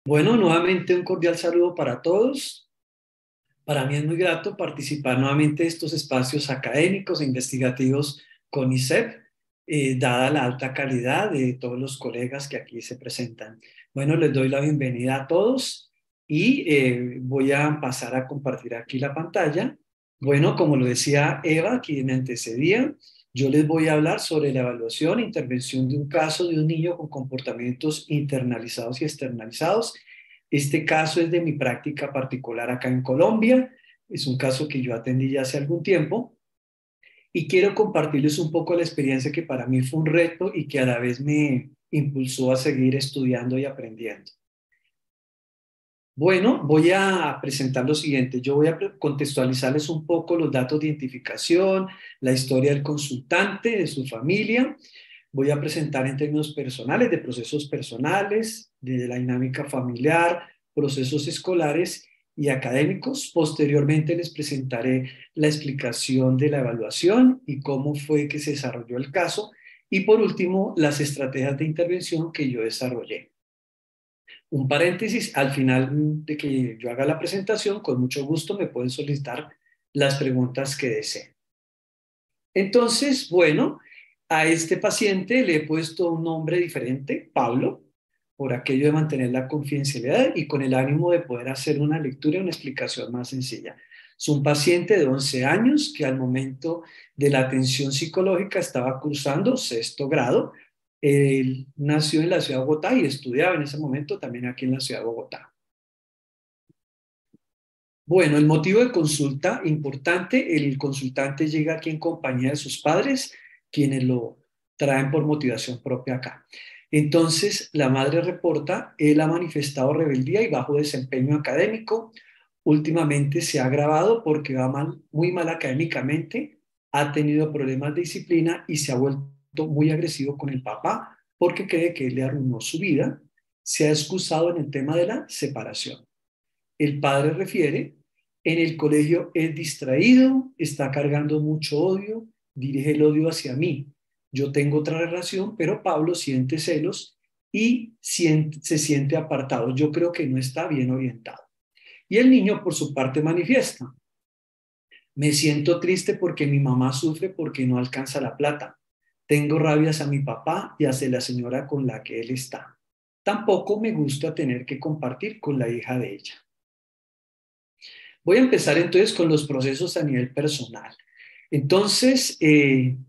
Bueno, nuevamente un cordial saludo para todos. Para mí es muy grato participar nuevamente de estos espacios académicos e investigativos con ISEP, dada la alta calidad de todos los colegas que aquí se presentan. Bueno, les doy la bienvenida a todos y voy a pasar a compartir aquí la pantalla. Bueno, como lo decía Eva, quien me antecedía, yo les voy a hablar sobre la evaluación e intervención de un caso de un niño con comportamientos internalizados y externalizados. Este caso es de mi práctica particular acá en Colombia. Es un caso que yo atendí ya hace algún tiempo y quiero compartirles un poco la experiencia que para mí fue un reto y que a la vez me impulsó a seguir estudiando y aprendiendo. Bueno, voy a presentar lo siguiente. Yo voy a contextualizarles un poco los datos de identificación, la historia del consultante, de su familia. Voy a presentar en términos personales, de procesos personales, de la dinámica familiar, procesos escolares y académicos. Posteriormente les presentaré la explicación de la evaluación y cómo fue que se desarrolló el caso. Y por último, las estrategias de intervención que yo desarrollé. Un paréntesis, al final de que yo haga la presentación, con mucho gusto me pueden solicitar las preguntas que deseen. Entonces, bueno, a este paciente le he puesto un nombre diferente, Pablo, por aquello de mantener la confidencialidad y con el ánimo de poder hacer una lectura y una explicación más sencilla. Es un paciente de 11 años que al momento de la atención psicológica estaba cursando sexto grado. Él nació en la ciudad de Bogotá y estudiaba en ese momento también aquí en la ciudad de Bogotá. Bueno, el motivo de consulta importante, el consultante llega aquí en compañía de sus padres, quienes lo traen por motivación propia acá. Entonces, la madre reporta, él ha manifestado rebeldía y bajo desempeño académico. Últimamente se ha agravado porque va mal, muy mal académicamente, ha tenido problemas de disciplina y se ha vuelto muy agresivo con el papá porque cree que él le arruinó su vida. Se ha excusado en el tema de la separación. El padre refiere, en el colegio es distraído, está cargando mucho odio, dirige el odio hacia mí. Yo tengo otra relación, pero Pablo siente celos y se siente apartado. Yo creo que no está bien orientado. Y el niño, por su parte, manifiesta. Me siento triste porque mi mamá sufre porque no alcanza la plata. Tengo rabias a mi papá y hacia la señora con la que él está. Tampoco me gusta tener que compartir con la hija de ella. Voy a empezar entonces con los procesos a nivel personal. Entonces,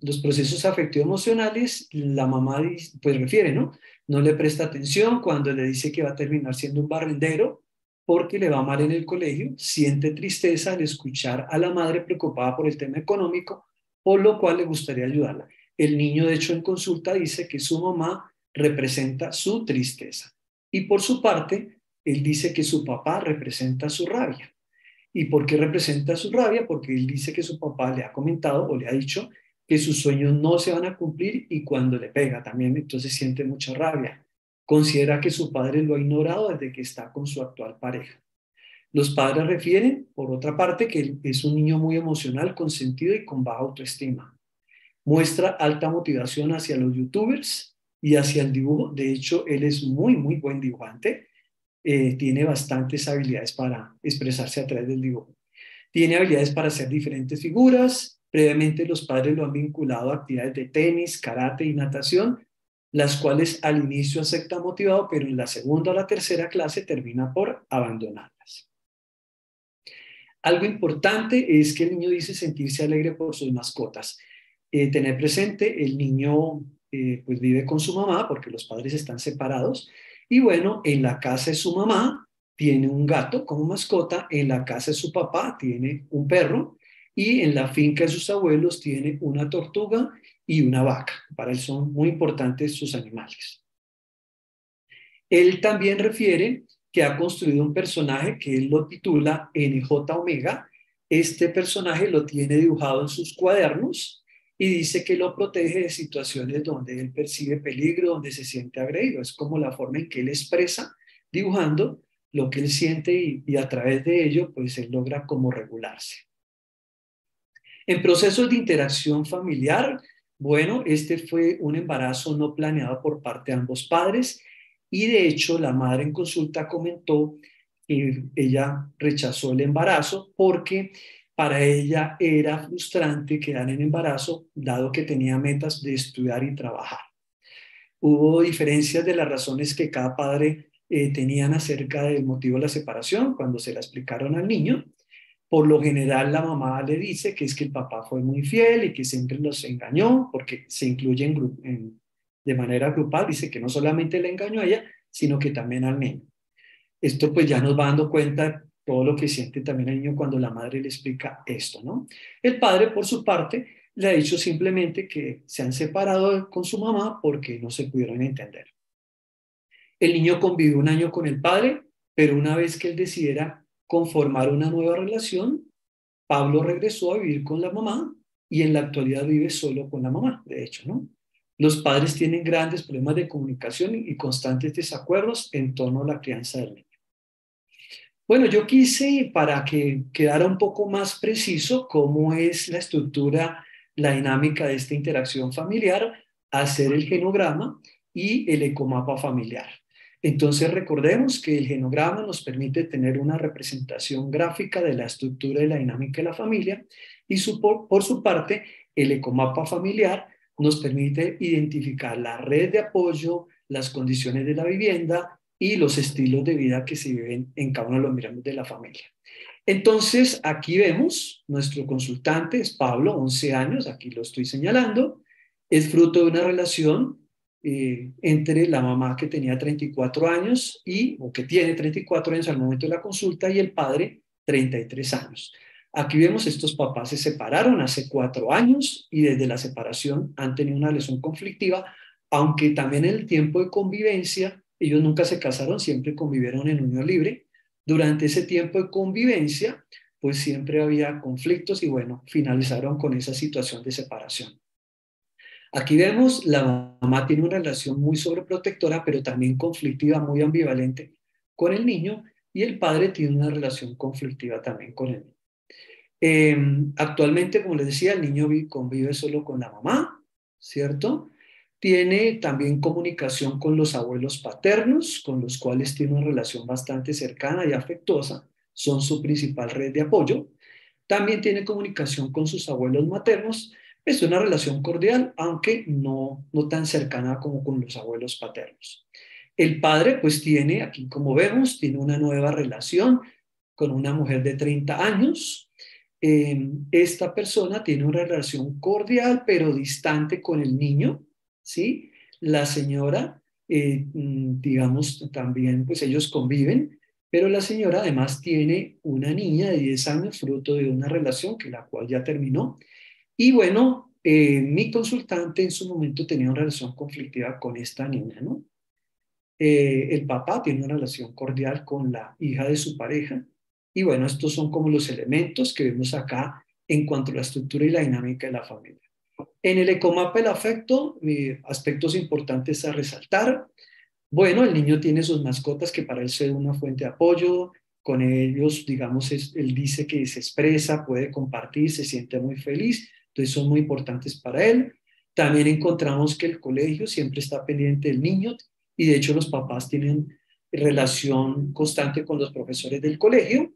los procesos afectivo-emocionales, la mamá pues refiere, ¿no? No le presta atención cuando le dice que va a terminar siendo un barrendero porque le va mal en el colegio, siente tristeza al escuchar a la madre preocupada por el tema económico, por lo cual le gustaría ayudarla. El niño, de hecho, en consulta dice que su mamá representa su tristeza y por su parte, él dice que su papá representa su rabia. ¿Y por qué representa su rabia? Porque él dice que su papá le ha comentado o le ha dicho que sus sueños no se van a cumplir y cuando le pega también, entonces siente mucha rabia. Considera que su padre lo ha ignorado desde que está con su actual pareja. Los padres refieren, por otra parte, que él es un niño muy emocional, consentido y con baja autoestima. Muestra alta motivación hacia los youtubers y hacia el dibujo. De hecho, él es muy, muy buen dibujante. Tiene bastantes habilidades para expresarse a través del dibujo. Tiene habilidades para hacer diferentes figuras. Previamente los padres lo han vinculado a actividades de tenis, karate y natación, las cuales al inicio acepta motivado, pero en la segunda o la tercera clase termina por abandonarlas. Algo importante es que el niño dice sentirse alegre por sus mascotas. Tener presente, el niño pues vive con su mamá porque los padres están separados y bueno, en la casa de su mamá tiene un gato como mascota, en la casa de su papá tiene un perro y en la finca de sus abuelos tiene una tortuga y una vaca. Para él son muy importantes sus animales. Él también refiere que ha construido un personaje que él lo titula NJ Omega. Este personaje lo tiene dibujado en sus cuadernos y dice que lo protege de situaciones donde él percibe peligro, donde se siente agredido. Es como la forma en que él expresa dibujando lo que él siente y a través de ello pues él logra como regularse. En procesos de interacción familiar, bueno, este fue un embarazo no planeado por parte de ambos padres y de hecho la madre en consulta comentó que ella rechazó el embarazo porque para ella era frustrante quedar en embarazo, dado que tenía metas de estudiar y trabajar. Hubo diferencias de las razones que cada padre tenían acerca del motivo de la separación cuando se la explicaron al niño. Por lo general, la mamá le dice que es que el papá fue muy fiel y que siempre los engañó, porque se incluye de manera grupal. Dice que no solamente le engañó a ella, sino que también al niño. Esto pues ya nos va dando cuenta de todo lo que siente también el niño cuando la madre le explica esto, ¿no? El padre, por su parte, le ha dicho simplemente que se han separado con su mamá porque no se pudieron entender. El niño convivió un año con el padre, pero una vez que él decidiera conformar una nueva relación, Pablo regresó a vivir con la mamá y en la actualidad vive solo con la mamá, de hecho, ¿no? Los padres tienen grandes problemas de comunicación y constantes desacuerdos en torno a la crianza del niño. Bueno, yo quise, para que quedara un poco más preciso cómo es la estructura, la dinámica de esta interacción familiar, hacer el genograma y el ecomapa familiar. Entonces recordemos que el genograma nos permite tener una representación gráfica de la estructura y la dinámica de la familia y por su parte el ecomapa familiar nos permite identificar la red de apoyo, las condiciones de la vivienda y los estilos de vida que se viven en cada uno de los miembros de la familia. Entonces, aquí vemos, nuestro consultante es Pablo, 11 años, aquí lo estoy señalando, es fruto de una relación entre la mamá que tenía 34 años o que tiene 34 años al momento de la consulta y el padre 33 años. Aquí vemos estos papás se separaron hace 4 años y desde la separación han tenido una relación conflictiva, aunque también en el tiempo de convivencia ellos nunca se casaron, siempre convivieron en unión libre. Durante ese tiempo de convivencia, pues siempre había conflictos y bueno, finalizaron con esa situación de separación. Aquí vemos, la mamá tiene una relación muy sobreprotectora, pero también conflictiva, muy ambivalente con el niño, y el padre tiene una relación conflictiva también con él. Actualmente, como les decía, el niño convive solo con la mamá, ¿cierto? Tiene también comunicación con los abuelos paternos, con los cuales tiene una relación bastante cercana y afectuosa, son su principal red de apoyo. También tiene comunicación con sus abuelos maternos, es una relación cordial, aunque no tan cercana como con los abuelos paternos. El padre, pues tiene, aquí como vemos, tiene una nueva relación con una mujer de 30 años. Esta persona tiene una relación cordial, pero distante con el niño, ¿sí? La señora, digamos, también, pues ellos conviven, pero la señora además tiene una niña de 10 años, fruto de una relación que la cual ya terminó. Y bueno, mi consultante en su momento tenía una relación conflictiva con esta niña, ¿no? El papá tiene una relación cordial con la hija de su pareja. Y bueno, estos son como los elementos que vemos acá en cuanto a la estructura y la dinámica de la familia. En el ecomapa del afecto, aspectos importantes a resaltar. Bueno, el niño tiene sus mascotas que para él son una fuente de apoyo. Con ellos, digamos, él dice que se expresa, puede compartir, se siente muy feliz. Entonces son muy importantes para él. También encontramos que el colegio siempre está pendiente del niño y de hecho los papás tienen relación constante con los profesores del colegio,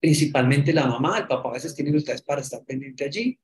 principalmente la mamá, el papá a veces tiene dificultades para estar pendiente allí.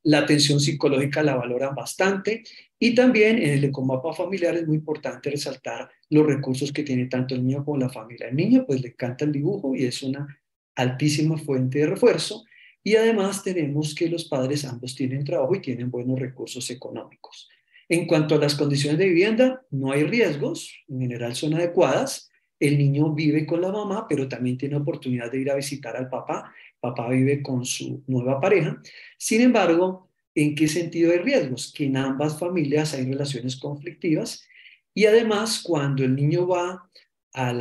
La atención psicológica la valoran bastante y también en el ecomapa familiar es muy importante resaltar los recursos que tiene tanto el niño como la familia. El niño pues le encanta el dibujo y es una altísima fuente de refuerzo y además tenemos que los padres ambos tienen trabajo y tienen buenos recursos económicos. En cuanto a las condiciones de vivienda, no hay riesgos, en general son adecuadas. El niño vive con la mamá, pero también tiene oportunidad de ir a visitar al papá. Papá vive con su nueva pareja. Sin embargo, ¿en qué sentido hay riesgos? Que en ambas familias hay relaciones conflictivas y además cuando el niño va a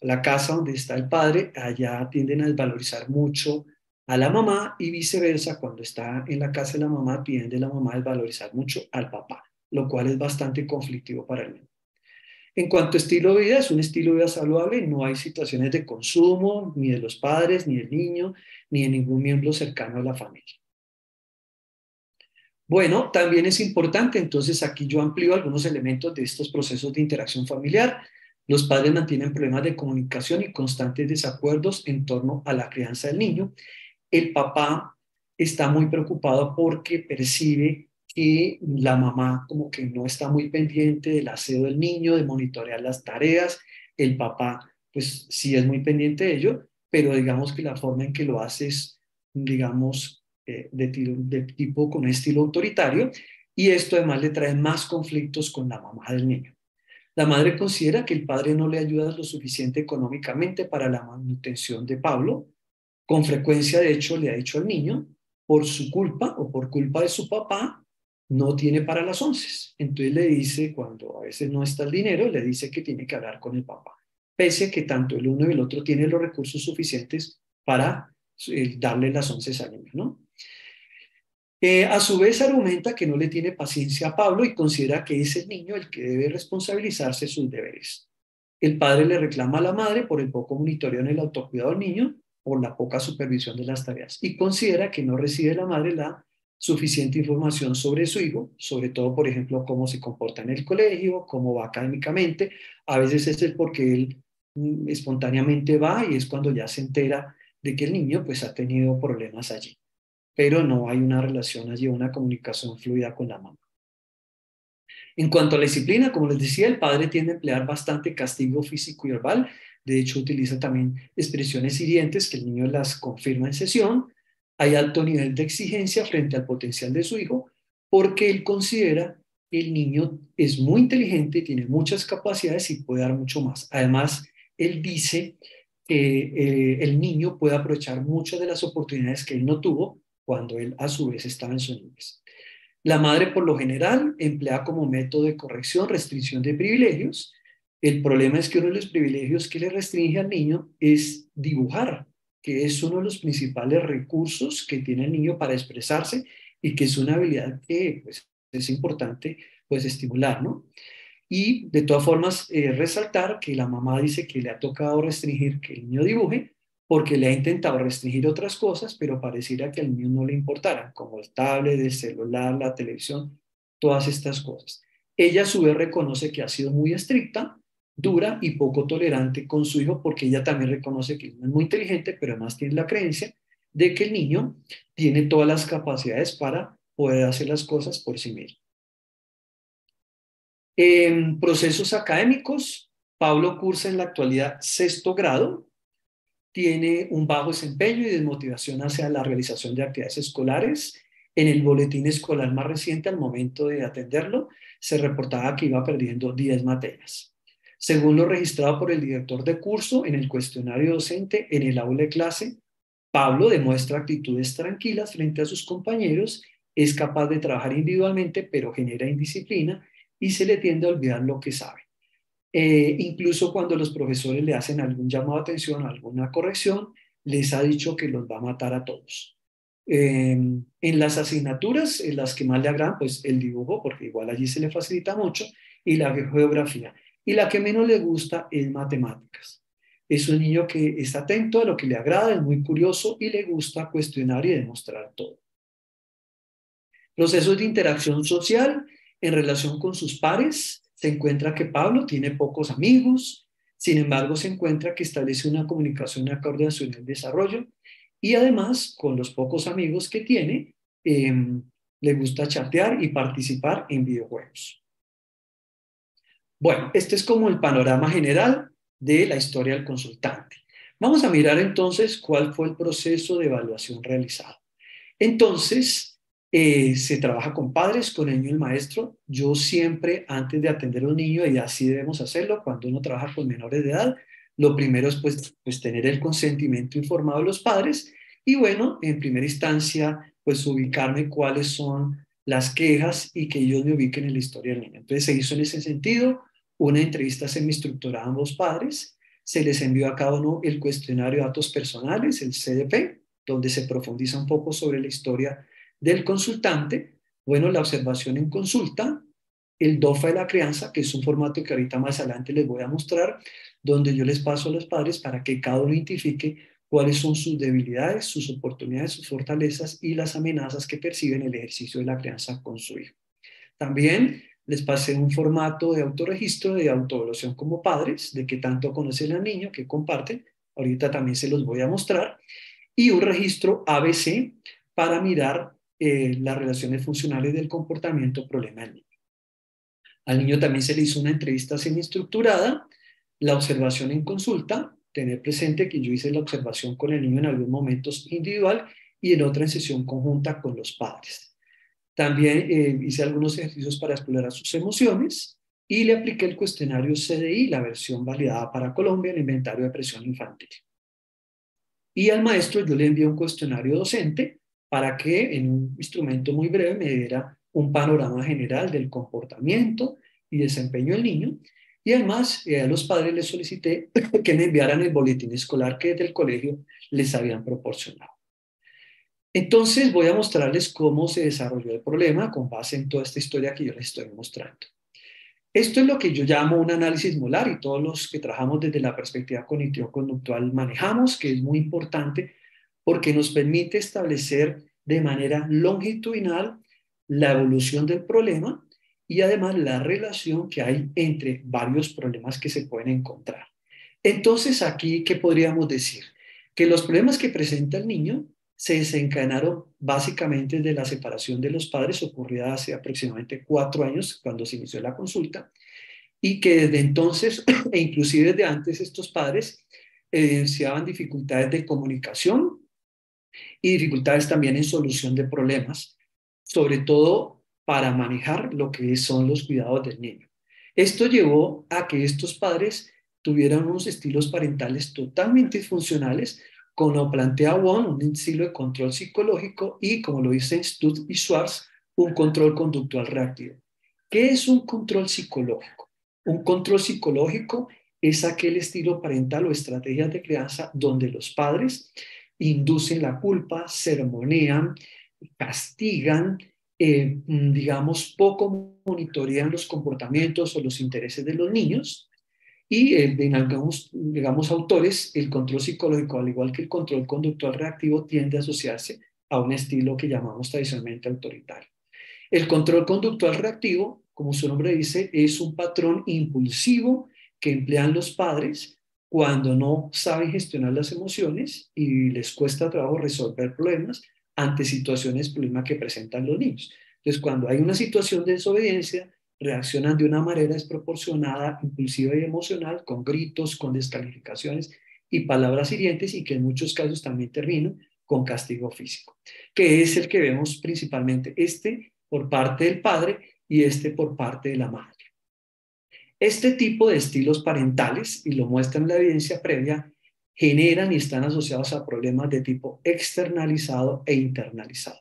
la casa donde está el padre, allá tienden a desvalorizar mucho a la mamá y viceversa, cuando está en la casa de la mamá, tiende la mamá a desvalorizar mucho al papá, lo cual es bastante conflictivo para el niño. En cuanto a estilo de vida, es un estilo de vida saludable, no hay situaciones de consumo, ni de los padres, ni del niño, ni de ningún miembro cercano a la familia. Bueno, también es importante, entonces aquí yo amplío algunos elementos de estos procesos de interacción familiar. Los padres mantienen problemas de comunicación y constantes desacuerdos en torno a la crianza del niño. El papá está muy preocupado porque percibe que la mamá como que no está muy pendiente del aseo del niño, de monitorear las tareas. El papá pues sí es muy pendiente de ello, pero digamos que la forma en que lo hace es, digamos, de tipo con estilo autoritario, y esto además le trae más conflictos con la mamá del niño. La madre considera que el padre no le ayuda lo suficiente económicamente para la manutención de Pablo. Con frecuencia, de hecho, le ha dicho al niño, por su culpa o por culpa de su papá, no tiene para las once. Entonces le dice, cuando a veces no está el dinero, le dice que tiene que hablar con el papá, pese a que tanto el uno y el otro tienen los recursos suficientes para darle las once al niño, ¿no? A su vez argumenta que no le tiene paciencia a Pablo y considera que es el niño el que debe responsabilizarse de sus deberes. El padre le reclama a la madre por el poco monitoreo en el autocuidado del niño, por la poca supervisión de las tareas, y considera que no recibe de la madre la suficiente información sobre su hijo, sobre todo, por ejemplo, cómo se comporta en el colegio, cómo va académicamente. A veces es el porque él espontáneamente va y es cuando ya se entera de que el niño pues ha tenido problemas allí, pero no hay una relación allí, una comunicación fluida con la mamá. En cuanto a la disciplina, como les decía, el padre tiende a emplear bastante castigo físico y verbal. De hecho, utiliza también expresiones hirientes que el niño las confirma en sesión. Hay alto nivel de exigencia frente al potencial de su hijo porque él considera que el niño es muy inteligente, tiene muchas capacidades y puede dar mucho más. Además, él dice que el niño puede aprovechar muchas de las oportunidades que él no tuvo cuando él a su vez estaba en su niñez. La madre, por lo general, emplea como método de corrección restricción de privilegios. El problema es que uno de los privilegios que le restringe al niño es dibujar, que es uno de los principales recursos que tiene el niño para expresarse y que es una habilidad que pues, es importante pues, estimular, ¿no? Y de todas formas, resaltar que la mamá dice que le ha tocado restringir que el niño dibuje porque le ha intentado restringir otras cosas, pero pareciera que al niño no le importaran, como el tablet, el celular, la televisión, todas estas cosas. Ella a su vez reconoce que ha sido muy estricta, dura y poco tolerante con su hijo porque ella también reconoce que no es muy inteligente, pero además tiene la creencia de que el niño tiene todas las capacidades para poder hacer las cosas por sí mismo. En procesos académicos, Pablo cursa en la actualidad sexto grado, tiene un bajo desempeño y desmotivación hacia la realización de actividades escolares. En el boletín escolar más reciente, al momento de atenderlo, se reportaba que iba perdiendo 10 materias. Según lo registrado por el director de curso en el cuestionario docente en el aula de clase, Pablo demuestra actitudes tranquilas frente a sus compañeros, es capaz de trabajar individualmente, pero genera indisciplina y se le tiende a olvidar lo que sabe. Incluso cuando los profesores le hacen algún llamado de atención, alguna corrección, les ha dicho que los va a matar a todos. En las asignaturas, en las que más le agradan, pues el dibujo, porque igual allí se le facilita mucho, y la geografía. Y la que menos le gusta es matemáticas. Es un niño que está atento a lo que le agrada, es muy curioso y le gusta cuestionar y demostrar todo. Procesos de interacción social en relación con sus pares. Se encuentra que Pablo tiene pocos amigos, sin embargo se encuentra que establece una comunicación acorde a su desarrollo y además con los pocos amigos que tiene, le gusta chatear y participar en videojuegos. Bueno, este es como el panorama general de la historia del consultante. Vamos a mirar entonces cuál fue el proceso de evaluación realizado. Entonces, se trabaja con padres, con el niño y el maestro. Yo siempre, antes de atender a un niño, y así debemos hacerlo, cuando uno trabaja con menores de edad, lo primero es pues tener el consentimiento informado de los padres y bueno, en primera instancia, pues ubicarme cuáles son las quejas y que ellos me ubiquen en la historia del niño. Entonces se hizo en ese sentido una entrevista semiestructurada a ambos padres, se les envió a cada uno el cuestionario de datos personales, el CDP, donde se profundiza un poco sobre la historia del consultante. Bueno, la observación en consulta, el DOFA de la crianza, que es un formato que ahorita más adelante les voy a mostrar, donde yo les paso a los padres para que cada uno identifique cuáles son sus debilidades, sus oportunidades, sus fortalezas y las amenazas que perciben en el ejercicio de la crianza con su hijo. También les pasé un formato de autorregistro, de autoevaluación como padres, de qué tanto conocen al niño, qué comparten. Ahorita también se los voy a mostrar. Y un registro ABC para mirar las relaciones funcionales del comportamiento problema del niño. Al niño también se le hizo una entrevista semiestructurada, la observación en consulta, tener presente que yo hice la observación con el niño en algunos momentos individual y en otra en sesión conjunta con los padres. También hice algunos ejercicios para explorar sus emociones y le apliqué el cuestionario CDI, la versión validada para Colombia, el inventario de presión infantil. Y al maestro yo le envié un cuestionario docente para que en un instrumento muy breve me diera un panorama general del comportamiento y desempeño del niño. Y además a los padres les solicité que me enviaran el boletín escolar que desde el colegio les habían proporcionado. Entonces voy a mostrarles cómo se desarrolló el problema con base en toda esta historia que yo les estoy mostrando. Esto es lo que yo llamo un análisis molar y todos los que trabajamos desde la perspectiva cognitivo-conductual manejamos, que es muy importante porque nos permite establecer de manera longitudinal la evolución del problema y además la relación que hay entre varios problemas que se pueden encontrar. Entonces, aquí, ¿qué podríamos decir? Que los problemas que presenta el niño se desencadenaron básicamente de la separación de los padres ocurrida hace aproximadamente 4 años cuando se inició la consulta y que desde entonces e inclusive desde antes estos padres evidenciaban dificultades de comunicación y dificultades también en solución de problemas, sobre todo para manejar lo que son los cuidados del niño. Esto llevó a que estos padres tuvieran unos estilos parentales totalmente disfuncionales, como plantea Wong, un estilo de control psicológico y, como lo dicen Stutt y Schwartz, un control conductual reactivo. ¿Qué es un control psicológico? Un control psicológico es aquel estilo parental o estrategias de crianza donde los padres inducen la culpa, sermonean, castigan, digamos, poco monitorean los comportamientos o los intereses de los niños. Y en algunos, digamos, autores, el control psicológico, al igual que el control conductual reactivo, tiende a asociarse a un estilo que llamamos tradicionalmente autoritario. El control conductual reactivo, como su nombre dice, es un patrón impulsivo que emplean los padres cuando no saben gestionar las emociones y les cuesta trabajo resolver problemas ante situaciones, problemas que presentan los niños. Entonces, cuando hay una situación de desobediencia, reaccionan de una manera desproporcionada, impulsiva y emocional, con gritos, con descalificaciones y palabras hirientes y que en muchos casos también terminan con castigo físico, que es el que vemos principalmente por parte del padre y por parte de la madre. Este tipo de estilos parentales, y lo muestra en la evidencia previa, generan y están asociados a problemas de tipo externalizado e internalizado.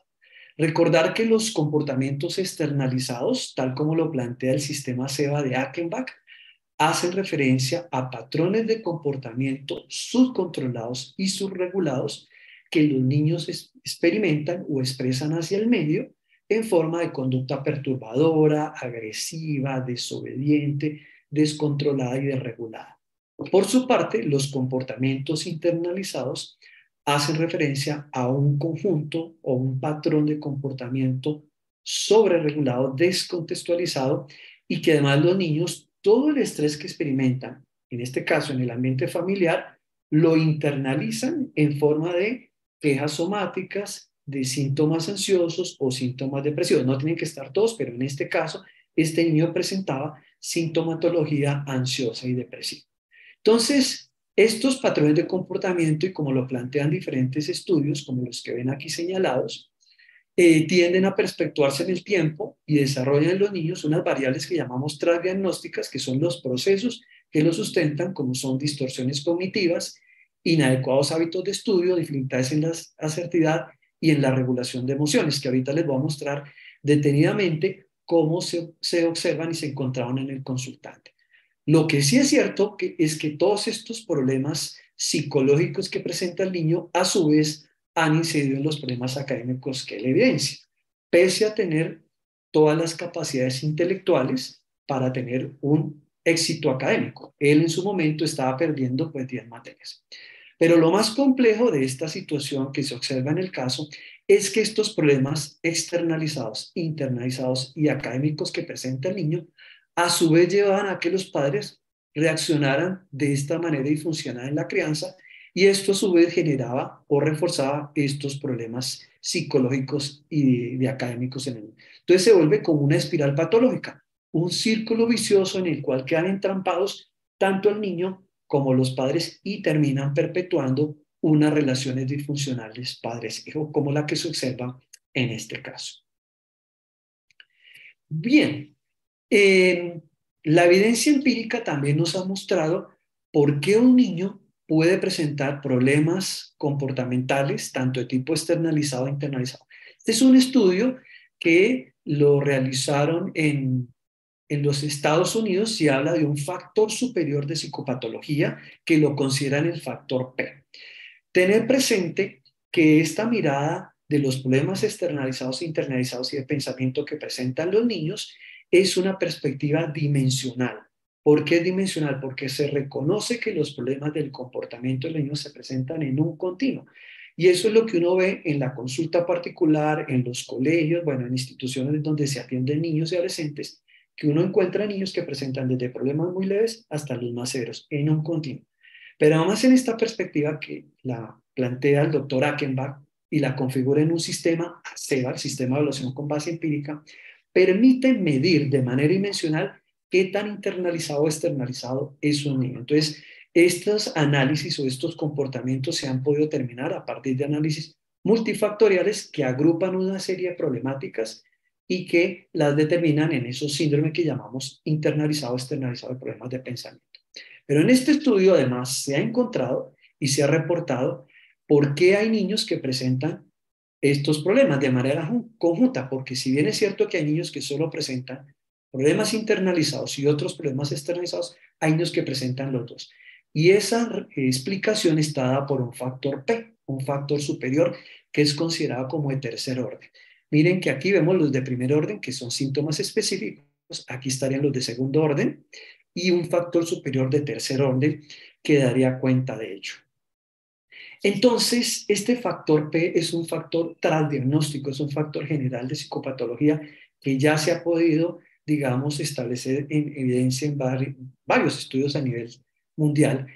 Recordar que los comportamientos externalizados, tal como lo plantea el sistema SEBA de Achenbach, hacen referencia a patrones de comportamiento subcontrolados y subregulados que los niños experimentan o expresan hacia el medio en forma de conducta perturbadora, agresiva, desobediente, descontrolada y desregulada. Por su parte, los comportamientos internalizados hacen referencia a un conjunto o un patrón de comportamiento sobreregulado, descontextualizado y que además los niños, todo el estrés que experimentan, en este caso en el ambiente familiar, lo internalizan en forma de quejas somáticas, de síntomas ansiosos o síntomas depresivos. No tienen que estar todos, pero en este caso, este niño presentaba sintomatología ansiosa y depresiva. Entonces, estos patrones de comportamiento, y como lo plantean diferentes estudios, como los que ven aquí señalados, tienden a perpetuarse en el tiempo y desarrollan en los niños unas variables que llamamos transdiagnósticas, que son los procesos que lo sustentan, como son distorsiones cognitivas, inadecuados hábitos de estudio, dificultades en la asertividad y en la regulación de emociones, que ahorita les voy a mostrar detenidamente cómo se observan y se encontraban en el consultante. Lo que sí es cierto es que todos estos problemas psicológicos que presenta el niño, a su vez, han incidido en los problemas académicos que él evidencia, pese a tener todas las capacidades intelectuales para tener un éxito académico. Él en su momento estaba perdiendo pues 10 materias. Pero lo más complejo de esta situación que se observa en el caso es que estos problemas externalizados, internalizados y académicos que presenta el niño, a su vez llevan a que los padres reaccionaran de esta manera disfuncional en la crianza y esto a su vez generaba o reforzaba estos problemas psicológicos y de académicos en el niño. Entonces se vuelve como una espiral patológica, un círculo vicioso en el cual quedan entrampados tanto el niño como los padres y terminan perpetuando unas relaciones disfuncionales padres-hijo, como la que se observa en este caso. Bien, la evidencia empírica también nos ha mostrado por qué un niño puede presentar problemas comportamentales, tanto de tipo externalizado e internalizado. Este es un estudio que lo realizaron en los Estados Unidos y habla de un factor superior de psicopatología que lo consideran el factor P. Tener presente que esta mirada de los problemas externalizados, internalizados y de pensamiento que presentan los niños es una perspectiva dimensional. ¿Por qué es dimensional? Porque se reconoce que los problemas del comportamiento de los niños se presentan en un continuo. Y eso es lo que uno ve en la consulta particular, en los colegios, bueno, en instituciones donde se atienden niños y adolescentes, que uno encuentra niños que presentan desde problemas muy leves hasta los más severos, en un continuo. Pero además en esta perspectiva que la plantea el doctor Achenbach y la configura en un sistema ACEBA, el sistema de evaluación con base empírica, permite medir de manera dimensional qué tan internalizado o externalizado es un niño. Entonces, estos análisis o estos comportamientos se han podido terminar a partir de análisis multifactoriales que agrupan una serie de problemáticas y que las determinan en esos síndromes que llamamos internalizado o externalizado de problemas de pensamiento. Pero en este estudio además se ha encontrado y se ha reportado por qué hay niños que presentan estos problemas de manera conjunta, porque si bien es cierto que hay niños que solo presentan problemas internalizados y otros problemas externalizados, hay niños que presentan los dos. Y esa explicación está dada por un factor P, un factor superior que es considerado como de tercer orden. Miren que aquí vemos los de primer orden, que son síntomas específicos, aquí estarían los de segundo orden, y un factor superior de tercer orden que daría cuenta de ello. Entonces, este factor P es un factor transdiagnóstico, es un factor general de psicopatología que ya se ha podido, digamos, establecer en evidencia en varios estudios a nivel mundial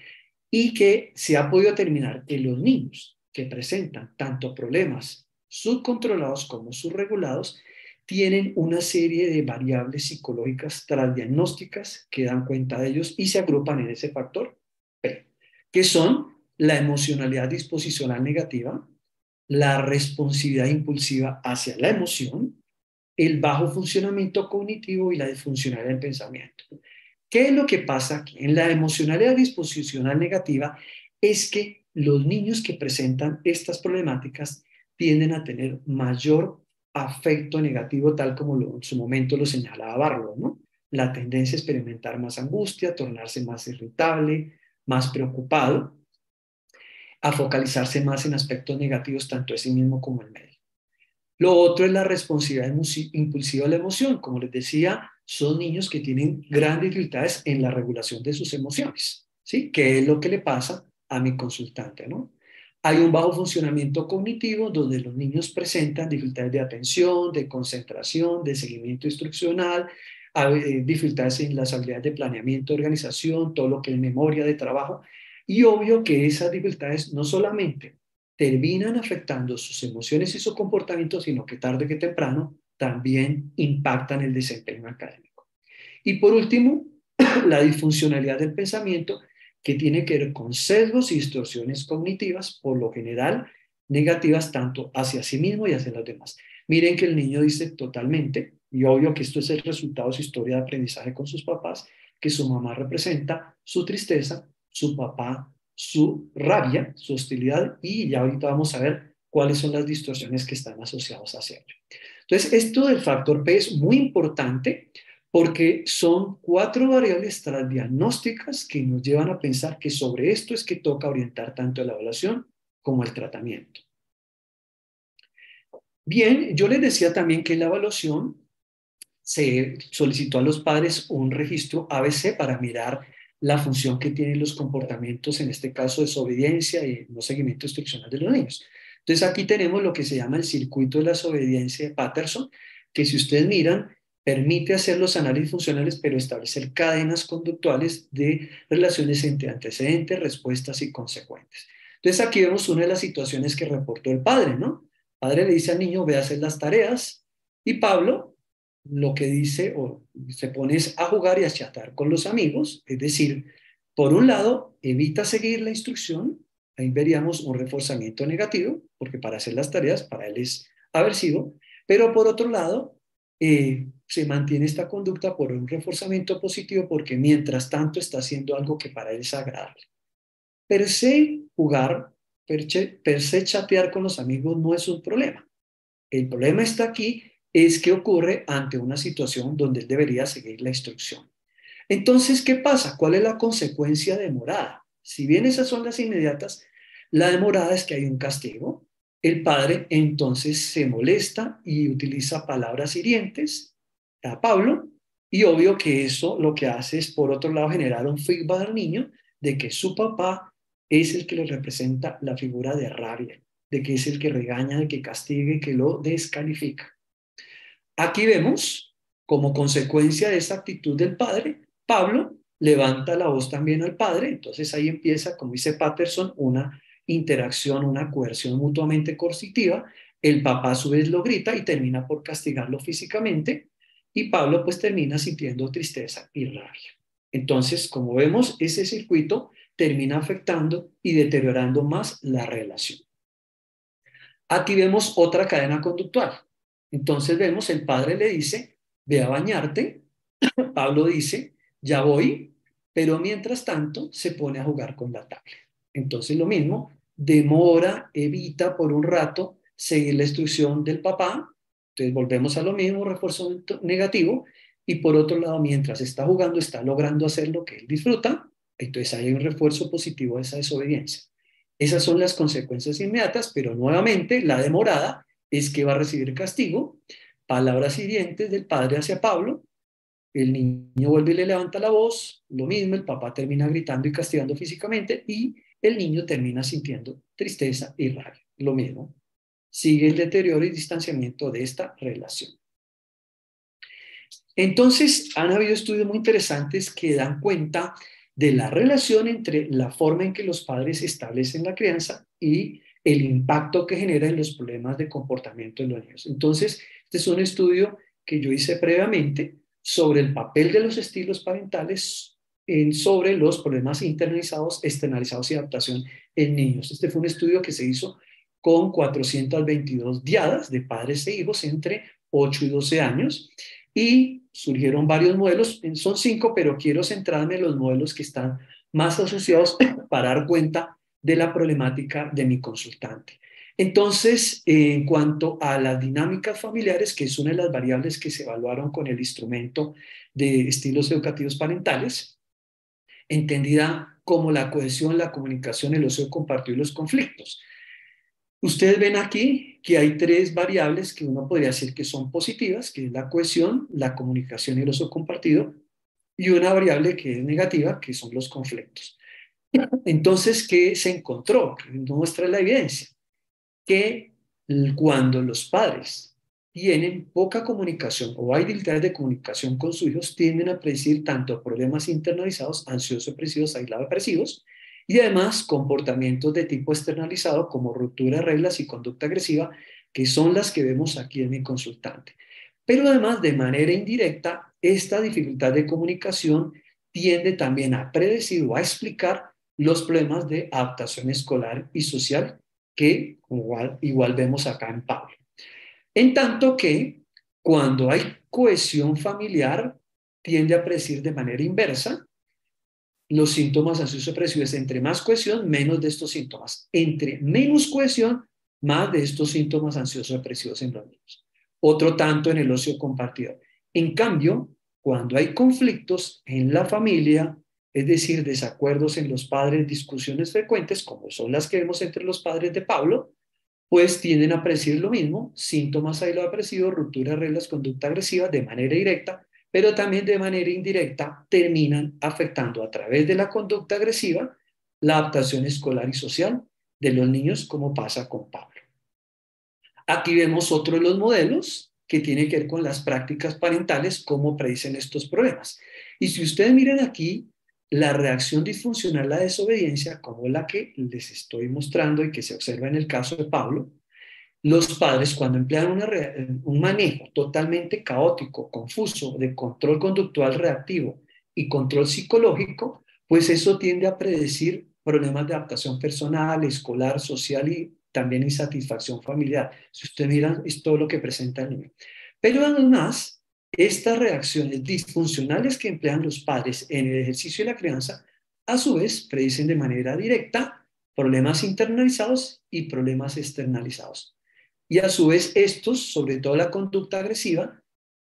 y que se ha podido determinar que los niños que presentan tanto problemas subcontrolados como subregulados tienen una serie de variables psicológicas transdiagnósticas que dan cuenta de ellos y se agrupan en ese factor P, que son la emocionalidad disposicional negativa, la responsividad impulsiva hacia la emoción, el bajo funcionamiento cognitivo y la disfuncionalidad del pensamiento. ¿Qué es lo que pasa aquí? En la emocionalidad disposicional negativa es que los niños que presentan estas problemáticas tienden a tener mayor afecto negativo, tal como en su momento lo señalaba Barlow, ¿no? La tendencia a experimentar más angustia, tornarse más irritable, más preocupado, a focalizarse más en aspectos negativos tanto de sí mismo como el medio. Lo otro es la responsividad impulsiva a la emoción. Como les decía, son niños que tienen grandes dificultades en la regulación de sus emociones, ¿sí? ¿Qué es lo que le pasa a mi consultante, no? Hay un bajo funcionamiento cognitivo donde los niños presentan dificultades de atención, de concentración, de seguimiento instruccional, dificultades en las habilidades de planeamiento, organización, todo lo que es memoria de trabajo. Y obvio que esas dificultades no solamente terminan afectando sus emociones y su comportamiento, sino que tarde que temprano también impactan el desempeño académico. Y por último, la disfuncionalidad del pensamiento, que tiene que ver con sesgos y distorsiones cognitivas, por lo general negativas tanto hacia sí mismo y hacia los demás. Miren que el niño dice totalmente, y obvio que esto es el resultado de su historia de aprendizaje con sus papás, que su mamá representa su tristeza, su papá su rabia, su hostilidad, y ya ahorita vamos a ver cuáles son las distorsiones que están asociadas hacia ello. Entonces, esto del factor P es muy importante porque son 4 variables transdiagnósticas que nos llevan a pensar que sobre esto es que toca orientar tanto la evaluación como el tratamiento. Bien, yo les decía también que en la evaluación se solicitó a los padres un registro ABC para mirar la función que tienen los comportamientos, en este caso desobediencia y no seguimiento instruccional de los niños. Entonces aquí tenemos lo que se llama el circuito de la desobediencia de Patterson, que si ustedes miran, permite hacer los análisis funcionales, pero establecer cadenas conductuales de relaciones entre antecedentes, respuestas y consecuentes. Entonces aquí vemos una de las situaciones que reportó el padre, ¿no? El padre le dice al niño, ve a hacer las tareas, y Pablo lo que dice o se pone es a jugar y a chatar con los amigos, es decir, por un lado, evita seguir la instrucción, ahí veríamos un reforzamiento negativo, porque para hacer las tareas para él es aversivo, pero por otro lado, se mantiene esta conducta por un reforzamiento positivo porque mientras tanto está haciendo algo que para él es agradable. Per se jugar, per se chatear con los amigos no es un problema. El problema está aquí, es que ocurre ante una situación donde él debería seguir la instrucción. Entonces, ¿qué pasa? ¿Cuál es la consecuencia demorada? Si bien esas son las inmediatas, la demorada es que hay un castigo. El padre entonces se molesta y utiliza palabras hirientes a Pablo, y obvio que eso lo que hace es, por otro lado, generar un feedback al niño de que su papá es el que le representa la figura de rabia, de que es el que regaña, de que castigue, que lo descalifica. Aquí vemos, como consecuencia de esa actitud del padre, Pablo levanta la voz también al padre, entonces ahí empieza, como dice Patterson, una interacción, una coerción mutuamente coercitiva. El papá a su vez lo grita y termina por castigarlo físicamente, y Pablo pues termina sintiendo tristeza y rabia. Entonces, como vemos, ese circuito termina afectando y deteriorando más la relación. Aquí vemos otra cadena conductual. Entonces vemos, el padre le dice, ve a bañarte. Pablo dice, ya voy, pero mientras tanto se pone a jugar con la tablet. Entonces lo mismo, demora, evita por un rato seguir la instrucción del papá. Entonces volvemos a lo mismo, refuerzo negativo. Y por otro lado, mientras está jugando, está logrando hacer lo que él disfruta. Entonces hay un refuerzo positivo de esa desobediencia. Esas son las consecuencias inmediatas, pero nuevamente la demorada es que va a recibir castigo. Palabras hirientes del padre hacia Pablo, el niño vuelve y le levanta la voz, lo mismo, el papá termina gritando y castigando físicamente y el niño termina sintiendo tristeza y rabia, lo mismo. Sigue el deterioro y distanciamiento de esta relación. Entonces, han habido estudios muy interesantes que dan cuenta de la relación entre la forma en que los padres establecen la crianza y el impacto que genera en los problemas de comportamiento de los niños. Entonces, este es un estudio que yo hice previamente sobre el papel de los estilos parentales sobre los problemas internalizados, externalizados y adaptación en niños. Este fue un estudio que se hizo con 422 diadas de padres e hijos entre 8 y 12 años, y surgieron varios modelos, son 5, pero quiero centrarme en los modelos que están más asociados para dar cuenta de la problemática de mi consultante. Entonces, en cuanto a las dinámicas familiares, que es una de las variables que se evaluaron con el instrumento de estilos educativos parentales, entendida como la cohesión, la comunicación, el uso compartido y los conflictos. Ustedes ven aquí que hay 3 variables que uno podría decir que son positivas, que es la cohesión, la comunicación y el uso compartido, y una variable que es negativa, que son los conflictos. Entonces, ¿qué se encontró? ¿Qué muestra la evidencia? Que cuando los padres tienen poca comunicación o hay dificultades de comunicación con sus hijos, tienden a predecir tanto problemas internalizados, ansioso-depresivos, aislado-depresivos, y además comportamientos de tipo externalizado como ruptura de reglas y conducta agresiva, que son las que vemos aquí en mi consultante. Pero además, de manera indirecta, esta dificultad de comunicación tiende también a predecir o a explicar los problemas de adaptación escolar y social que igual vemos acá en Pablo. En tanto que cuando hay cohesión familiar, tiende a predecir de manera inversa los síntomas ansioso-depresivos. Entre más cohesión, menos de estos síntomas. Entre menos cohesión, más de estos síntomas ansioso-depresivos en los niños. Otro tanto en el ocio compartido. En cambio, cuando hay conflictos en la familia, es decir, desacuerdos en los padres, discusiones frecuentes, como son las que vemos entre los padres de Pablo, pues tienden a predecir lo mismo, síntomas aislado-depresivos, ruptura de reglas, conducta agresiva de manera directa, pero también de manera indirecta terminan afectando a través de la conducta agresiva la adaptación escolar y social de los niños, como pasa con Pablo. Aquí vemos otro de los modelos que tiene que ver con las prácticas parentales, cómo predicen estos problemas. Y si ustedes miran aquí, la reacción disfuncional a la desobediencia, como la que les estoy mostrando y que se observa en el caso de Pablo, los padres cuando emplean un manejo totalmente caótico, confuso, de control conductual reactivo y control psicológico, pues eso tiende a predecir problemas de adaptación personal, escolar, social y también insatisfacción familiar. Si ustedes miran, es todo lo que presenta el niño. Pero además, estas reacciones disfuncionales que emplean los padres en el ejercicio de la crianza, a su vez, predicen de manera directa problemas internalizados y problemas externalizados. Y a su vez estos, sobre todo la conducta agresiva,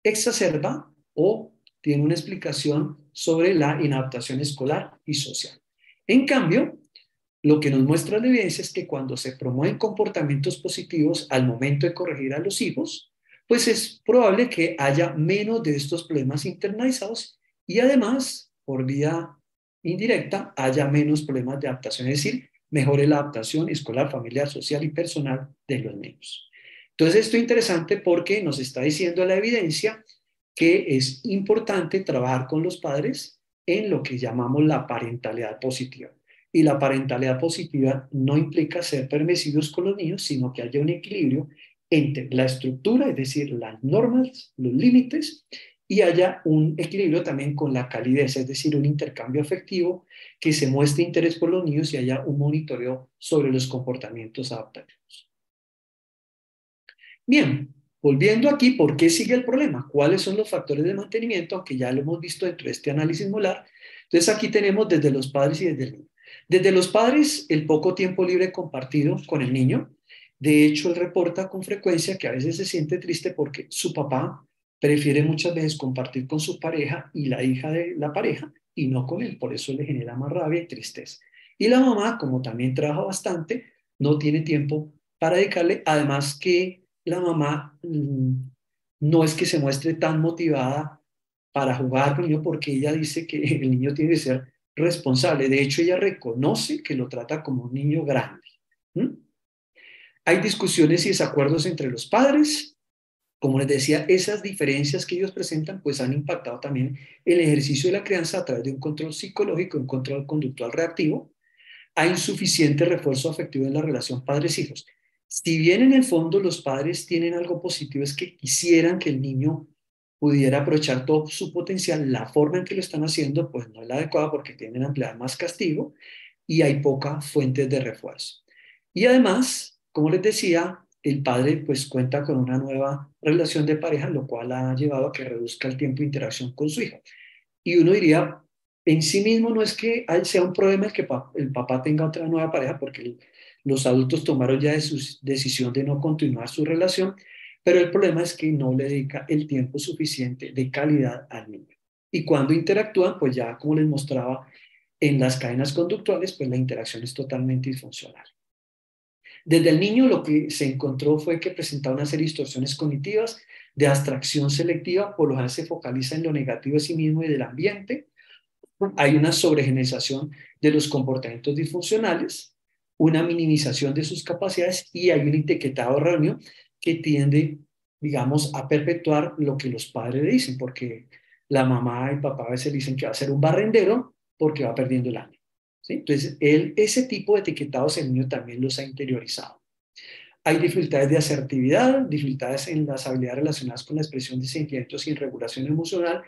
exacerba o tiene una explicación sobre la inadaptación escolar y social. En cambio, lo que nos muestra la evidencia es que cuando se promueven comportamientos positivos al momento de corregir a los hijos, pues es probable que haya menos de estos problemas internalizados y además, por vía indirecta, haya menos problemas de adaptación, es decir, mejore la adaptación escolar, familiar, social y personal de los niños. Entonces, esto es interesante porque nos está diciendo la evidencia que es importante trabajar con los padres en lo que llamamos la parentalidad positiva. Y la parentalidad positiva no implica ser permisivos con los niños, sino que haya un equilibrio entre la estructura, es decir, las normas, los límites, y haya un equilibrio también con la calidez, es decir, un intercambio afectivo, que se muestre interés por los niños y haya un monitoreo sobre los comportamientos adaptativos. Bien, volviendo aquí, ¿por qué sigue el problema? ¿Cuáles son los factores de mantenimiento? Aunque ya lo hemos visto dentro de este análisis molar. Entonces aquí tenemos desde los padres y desde el niño. Desde los padres, el poco tiempo libre compartido con el niño. De hecho, él reporta con frecuencia que a veces se siente triste porque su papá prefiere muchas veces compartir con su pareja y la hija de la pareja y no con él. Por eso le genera más rabia y tristeza. Y la mamá, como también trabaja bastante, no tiene tiempo para dedicarle, además que la mamá no es que se muestre tan motivada para jugar con el niño porque ella dice que el niño tiene que ser responsable. De hecho, ella reconoce que lo trata como un niño grande. ¿Mm? Hay discusiones y desacuerdos entre los padres. Como les decía, esas diferencias que ellos presentan pues han impactado también el ejercicio de la crianza a través de un control psicológico, un control conductual reactivo. Hay insuficiente refuerzo afectivo en la relación padres-hijos. Si bien en el fondo los padres tienen algo positivo, es que quisieran que el niño pudiera aprovechar todo su potencial, la forma en que lo están haciendo pues no es la adecuada porque tienden a emplear más castigo y hay pocas fuentes de refuerzo. Y además, como les decía, el padre pues cuenta con una nueva relación de pareja, lo cual ha llevado a que reduzca el tiempo de interacción con su hijo. Y uno diría, en sí mismo no es que sea un problema el que el papá tenga otra nueva pareja, porque los adultos tomaron ya su decisión de no continuar su relación, pero el problema es que no le dedica el tiempo suficiente de calidad al niño. Y cuando interactúan, pues ya como les mostraba en las cadenas conductuales, pues la interacción es totalmente disfuncional. Desde el niño lo que se encontró fue que presentaba una serie de distorsiones cognitivas de abstracción selectiva, por lo general se focaliza en lo negativo de sí mismo y del ambiente. Hay una sobregeneralización de los comportamientos disfuncionales, una minimización de sus capacidades y hay un etiquetado erróneo que tiende, digamos, a perpetuar lo que los padres le dicen, porque la mamá y el papá a veces le dicen que va a ser un barrendero porque va perdiendo el año. ¿Sí? Entonces, ese tipo de etiquetados el niño también los ha interiorizado. Hay dificultades de asertividad, dificultades en las habilidades relacionadas con la expresión de sentimientos y regulación emocional,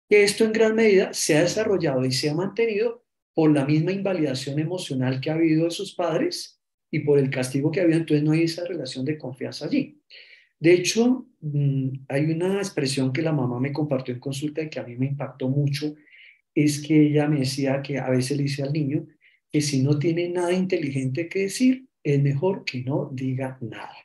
que esto en gran medida se ha desarrollado y se ha mantenido por la misma invalidación emocional que ha habido de sus padres y por el castigo que ha habido, entonces no hay esa relación de confianza allí. De hecho, hay una expresión que la mamá me compartió en consulta y que a mí me impactó mucho, es que ella me decía que a veces le dice al niño que si no tiene nada inteligente que decir, es mejor que no diga nada.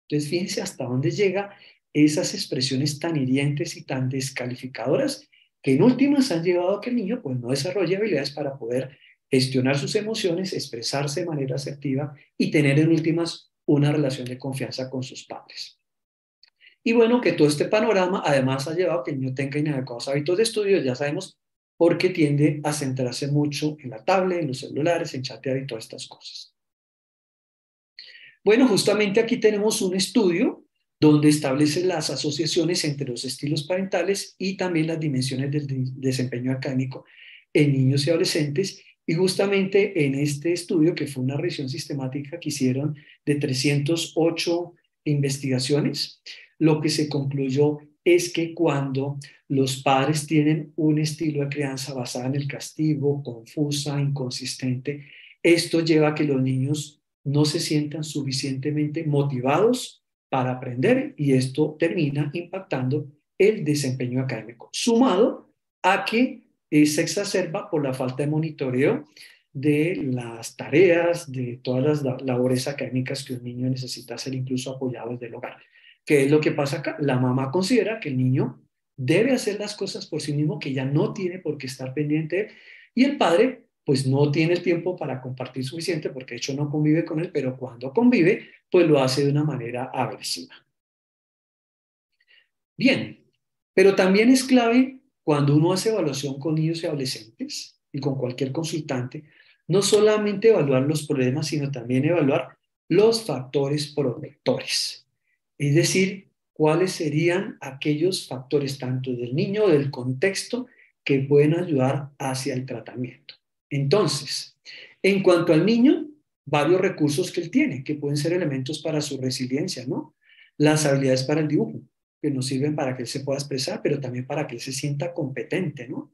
Entonces, fíjense hasta dónde llega esas expresiones tan hirientes y tan descalificadoras que en últimas han llevado a que el niño pues, no desarrolle habilidades para poder gestionar sus emociones, expresarse de manera asertiva y tener en últimas una relación de confianza con sus padres. Y bueno, que todo este panorama además ha llevado a que el niño tenga inadecuados hábitos de estudio, ya sabemos, porque tiende a centrarse mucho en la tablet, en los celulares, en chatear y todas estas cosas. Bueno, justamente aquí tenemos un estudio donde establece las asociaciones entre los estilos parentales y también las dimensiones del desempeño académico en niños y adolescentes. Y justamente en este estudio, que fue una revisión sistemática que hicieron de 308 investigaciones, lo que se concluyó es que cuando los padres tienen un estilo de crianza basado en el castigo, confusa, inconsistente, esto lleva a que los niños no se sientan suficientemente motivados para aprender y esto termina impactando el desempeño académico, sumado a que se exacerba por la falta de monitoreo de las tareas, de todas las labores académicas que un niño necesita hacer, incluso apoyado desde el hogar. ¿Qué es lo que pasa acá? La mamá considera que el niño debe hacer las cosas por sí mismo, que ya no tiene por qué estar pendiente, y el padre pues no tiene el tiempo para compartir suficiente porque de hecho no convive con él, pero cuando convive, pues lo hace de una manera aversiva. Bien, pero también es clave cuando uno hace evaluación con niños y adolescentes y con cualquier consultante, no solamente evaluar los problemas, sino también evaluar los factores protectores. Es decir, cuáles serían aquellos factores tanto del niño o del contexto que pueden ayudar hacia el tratamiento. Entonces, en cuanto al niño, varios recursos que él tiene, que pueden ser elementos para su resiliencia, ¿no? Las habilidades para el dibujo, que nos sirven para que él se pueda expresar, pero también para que él se sienta competente, ¿no?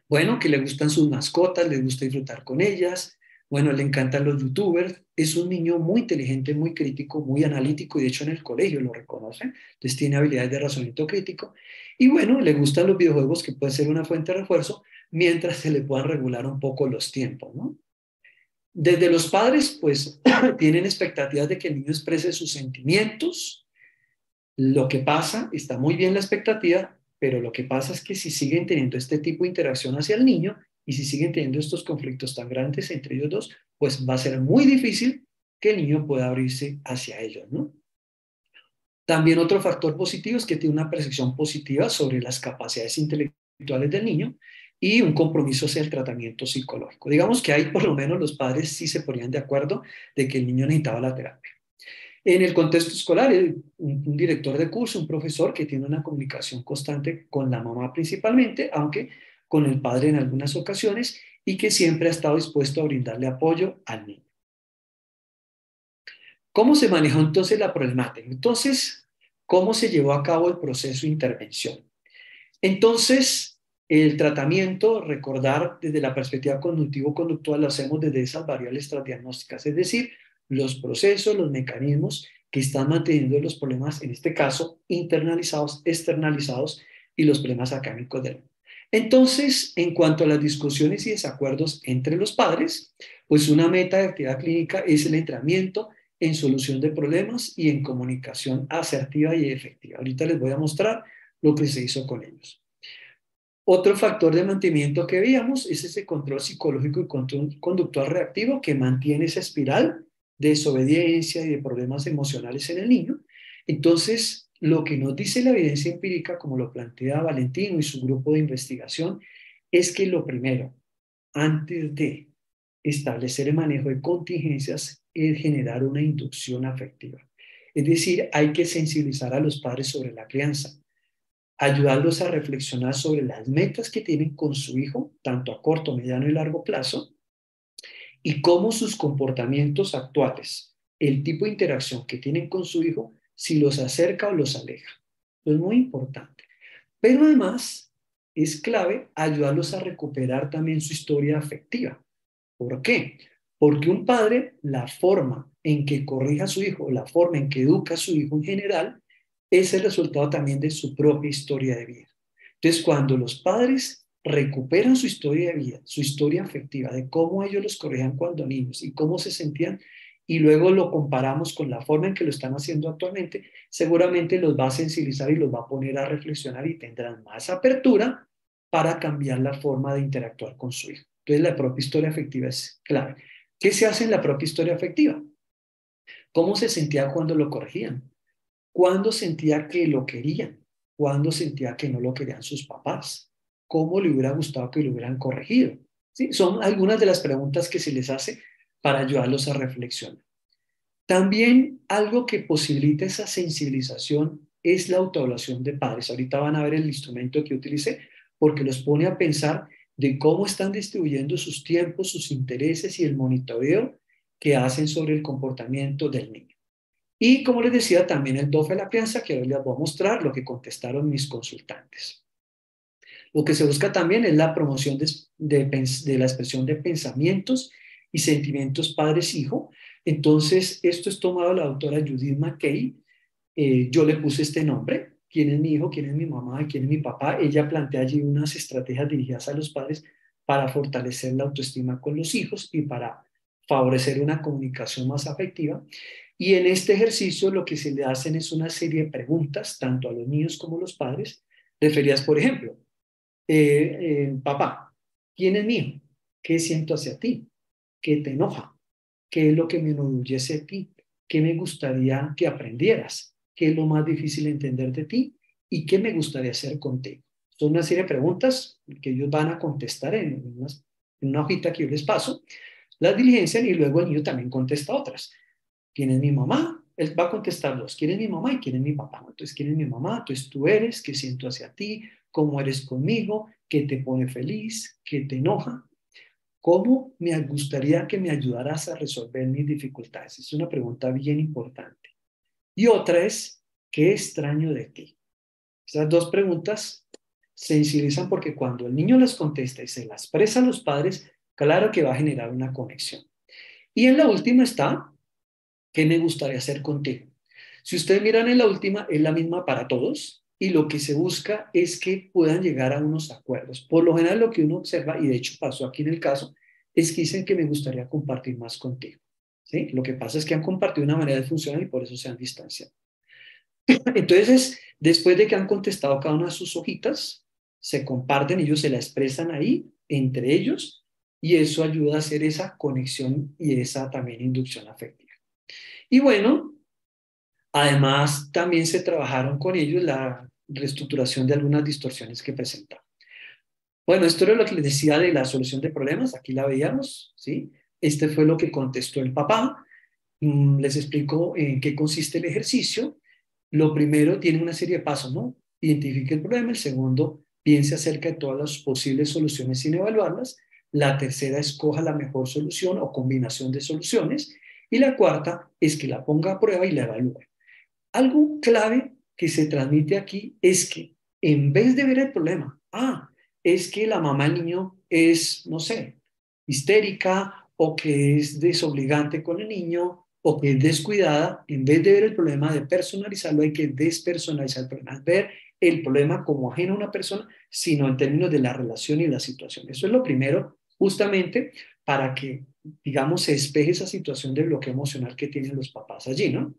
Bueno, que le gustan sus mascotas, le gusta disfrutar con ellas, bueno, le encantan los youtubers, es un niño muy inteligente, muy crítico, muy analítico y de hecho en el colegio lo reconocen, entonces tiene habilidades de razonamiento crítico y bueno, le gustan los videojuegos que pueden ser una fuente de refuerzo mientras se le puedan regular un poco los tiempos, ¿no? Desde los padres, pues tienen expectativas de que el niño exprese sus sentimientos. Lo que pasa, está muy bien la expectativa, pero lo que pasa es que si siguen teniendo este tipo de interacción hacia el niño y si siguen teniendo estos conflictos tan grandes entre ellos dos, pues va a ser muy difícil que el niño pueda abrirse hacia ellos, ¿no? También otro factor positivo es que tiene una percepción positiva sobre las capacidades intelectuales del niño y un compromiso hacia el tratamiento psicológico. Digamos que ahí por lo menos los padres sí se ponían de acuerdo de que el niño necesitaba la terapia. En el contexto escolar, un director de curso, un profesor que tiene una comunicación constante con la mamá principalmente, aunque con el padre en algunas ocasiones, y que siempre ha estado dispuesto a brindarle apoyo al niño. ¿Cómo se manejó entonces la problemática? Entonces, ¿cómo se llevó a cabo el proceso de intervención? Entonces, el tratamiento, recordar desde la perspectiva cognitivo-conductual, lo hacemos desde esas variables transdiagnósticas, es decir, los procesos, los mecanismos que están manteniendo los problemas, en este caso, internalizados, externalizados y los problemas académicos del niño. Entonces, en cuanto a las discusiones y desacuerdos entre los padres, pues una meta de actividad clínica es el entrenamiento en solución de problemas y en comunicación asertiva y efectiva. Ahorita les voy a mostrar lo que se hizo con ellos. Otro factor de mantenimiento que veíamos es ese control psicológico y control conductual reactivo que mantiene esa espiral de desobediencia y de problemas emocionales en el niño. Entonces, lo que nos dice la evidencia empírica, como lo plantea Valentino y su grupo de investigación, es que lo primero, antes de establecer el manejo de contingencias, es generar una inducción afectiva. Es decir, hay que sensibilizar a los padres sobre la crianza, ayudarlos a reflexionar sobre las metas que tienen con su hijo, tanto a corto, mediano y largo plazo, y cómo sus comportamientos actuales, el tipo de interacción que tienen con su hijo, si los acerca o los aleja. Eso es muy importante. Pero además es clave ayudarlos a recuperar también su historia afectiva. ¿Por qué? Porque un padre, la forma en que corrija a su hijo, la forma en que educa a su hijo en general, es el resultado también de su propia historia de vida. Entonces, cuando los padres recuperan su historia de vida, su historia afectiva, de cómo ellos los corrían cuando niños y cómo se sentían, y luego lo comparamos con la forma en que lo están haciendo actualmente, seguramente los va a sensibilizar y los va a poner a reflexionar y tendrán más apertura para cambiar la forma de interactuar con su hijo. Entonces, la propia historia afectiva es clave. ¿Qué se hace en la propia historia afectiva? ¿Cómo se sentía cuando lo corregían? ¿Cuándo sentía que lo querían? ¿Cuándo sentía que no lo querían sus papás? ¿Cómo le hubiera gustado que lo hubieran corregido? ¿Sí? Son algunas de las preguntas que se les hace para ayudarlos a reflexionar. También algo que posibilita esa sensibilización es la autoevaluación de padres. Ahorita van a ver el instrumento que utilicé porque los pone a pensar de cómo están distribuyendo sus tiempos, sus intereses y el monitoreo que hacen sobre el comportamiento del niño. Y como les decía, también el DOF de la crianza, que hoy les voy a mostrar lo que contestaron mis consultantes. Lo que se busca también es la promoción de la expresión de pensamientos y sentimientos padres-hijo. Entonces, esto es tomado de la autora Judith McKay. Yo le puse este nombre: quién es mi hijo, quién es mi mamá y quién es mi papá. Ella plantea allí unas estrategias dirigidas a los padres para fortalecer la autoestima con los hijos y para favorecer una comunicación más afectiva. Y en este ejercicio lo que se le hacen es una serie de preguntas, tanto a los niños como a los padres, referidas, por ejemplo, papá, ¿quién es mi hijo? ¿Qué siento hacia ti? ¿Qué te enoja? ¿Qué es lo que me enorgullece de ti? ¿Qué me gustaría que aprendieras? ¿Qué es lo más difícil de entender de ti? ¿Y qué me gustaría hacer contigo? Son una serie de preguntas que ellos van a contestar en una hojita que yo les paso, las diligencian y luego el niño también contesta otras. ¿Quién es mi mamá? Él va a contestar dos: ¿quién es mi mamá y quién es mi papá? Entonces, ¿quién es mi mamá? Entonces, tú eres, ¿qué siento hacia ti? ¿Cómo eres conmigo? ¿Qué te pone feliz? ¿Qué te enoja? ¿Cómo me gustaría que me ayudaras a resolver mis dificultades? Es una pregunta bien importante. Y otra es: ¿qué extraño de ti? Esas dos preguntas sensibilizan porque cuando el niño las contesta y se las expresa a los padres, claro que va a generar una conexión. Y en la última está: ¿qué me gustaría hacer contigo? Si ustedes miran en la última, es la misma para todos y lo que se busca es que puedan llegar a unos acuerdos. Por lo general lo que uno observa, y de hecho pasó aquí en el caso, es que dicen que me gustaría compartir más contigo. ¿Sí? Lo que pasa es que han compartido una manera de funcionar y por eso se han distanciado. Entonces, después de que han contestado cada una de sus hojitas, se comparten, ellos se la expresan ahí entre ellos y eso ayuda a hacer esa conexión y esa también inducción afectiva. Y bueno, además también se trabajaron con ellos la reestructuración de algunas distorsiones que presentaban. Bueno, esto era lo que les decía de la solución de problemas, aquí la veíamos, ¿sí? Este fue lo que contestó el papá. Les explico en qué consiste el ejercicio. Lo primero, tiene una serie de pasos, ¿no? Identifique el problema. El segundo, piense acerca de todas las posibles soluciones sin evaluarlas. La tercera, escoja la mejor solución o combinación de soluciones. Y la cuarta es que la ponga a prueba y la evalúe. Algo clave que se transmite aquí es que en vez de ver el problema, es que la mamá del niño es, no sé, histérica o que es desobligante con el niño o que es descuidada, en vez de ver el problema, de personalizarlo, hay que despersonalizar el problema, ver el problema como ajeno a una persona, sino en términos de la relación y la situación. Eso es lo primero, justamente para que, digamos, se despeje esa situación de bloqueo emocional que tienen los papás allí, ¿no?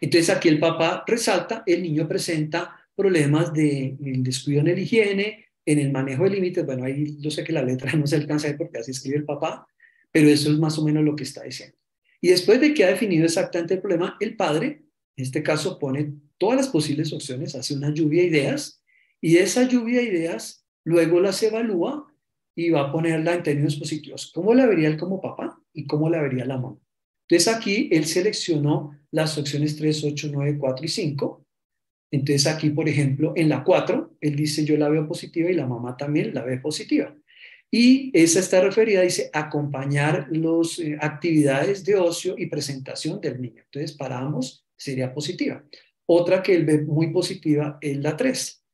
Entonces aquí el papá resalta: el niño presenta problemas de descuido en la higiene, en el manejo de límites. Bueno, ahí yo sé que la letra no se alcanza a ver porque así escribe el papá, pero eso es más o menos lo que está diciendo. Y después de que ha definido exactamente el problema, el padre, en este caso, pone todas las posibles opciones, hace una lluvia de ideas, y de esa lluvia de ideas luego las evalúa y va a ponerla en términos positivos. ¿Cómo la vería él como papá y cómo la vería la mamá? Entonces aquí él seleccionó las opciones 3, 8, 9, 4 y 5. Entonces aquí, por ejemplo, en la 4, él dice: yo la veo positiva y la mamá también la ve positiva. Y esa está referida, dice, acompañar las actividades de ocio y presentación del niño. Entonces, para ambos sería positiva. Otra que él ve muy positiva es la 3.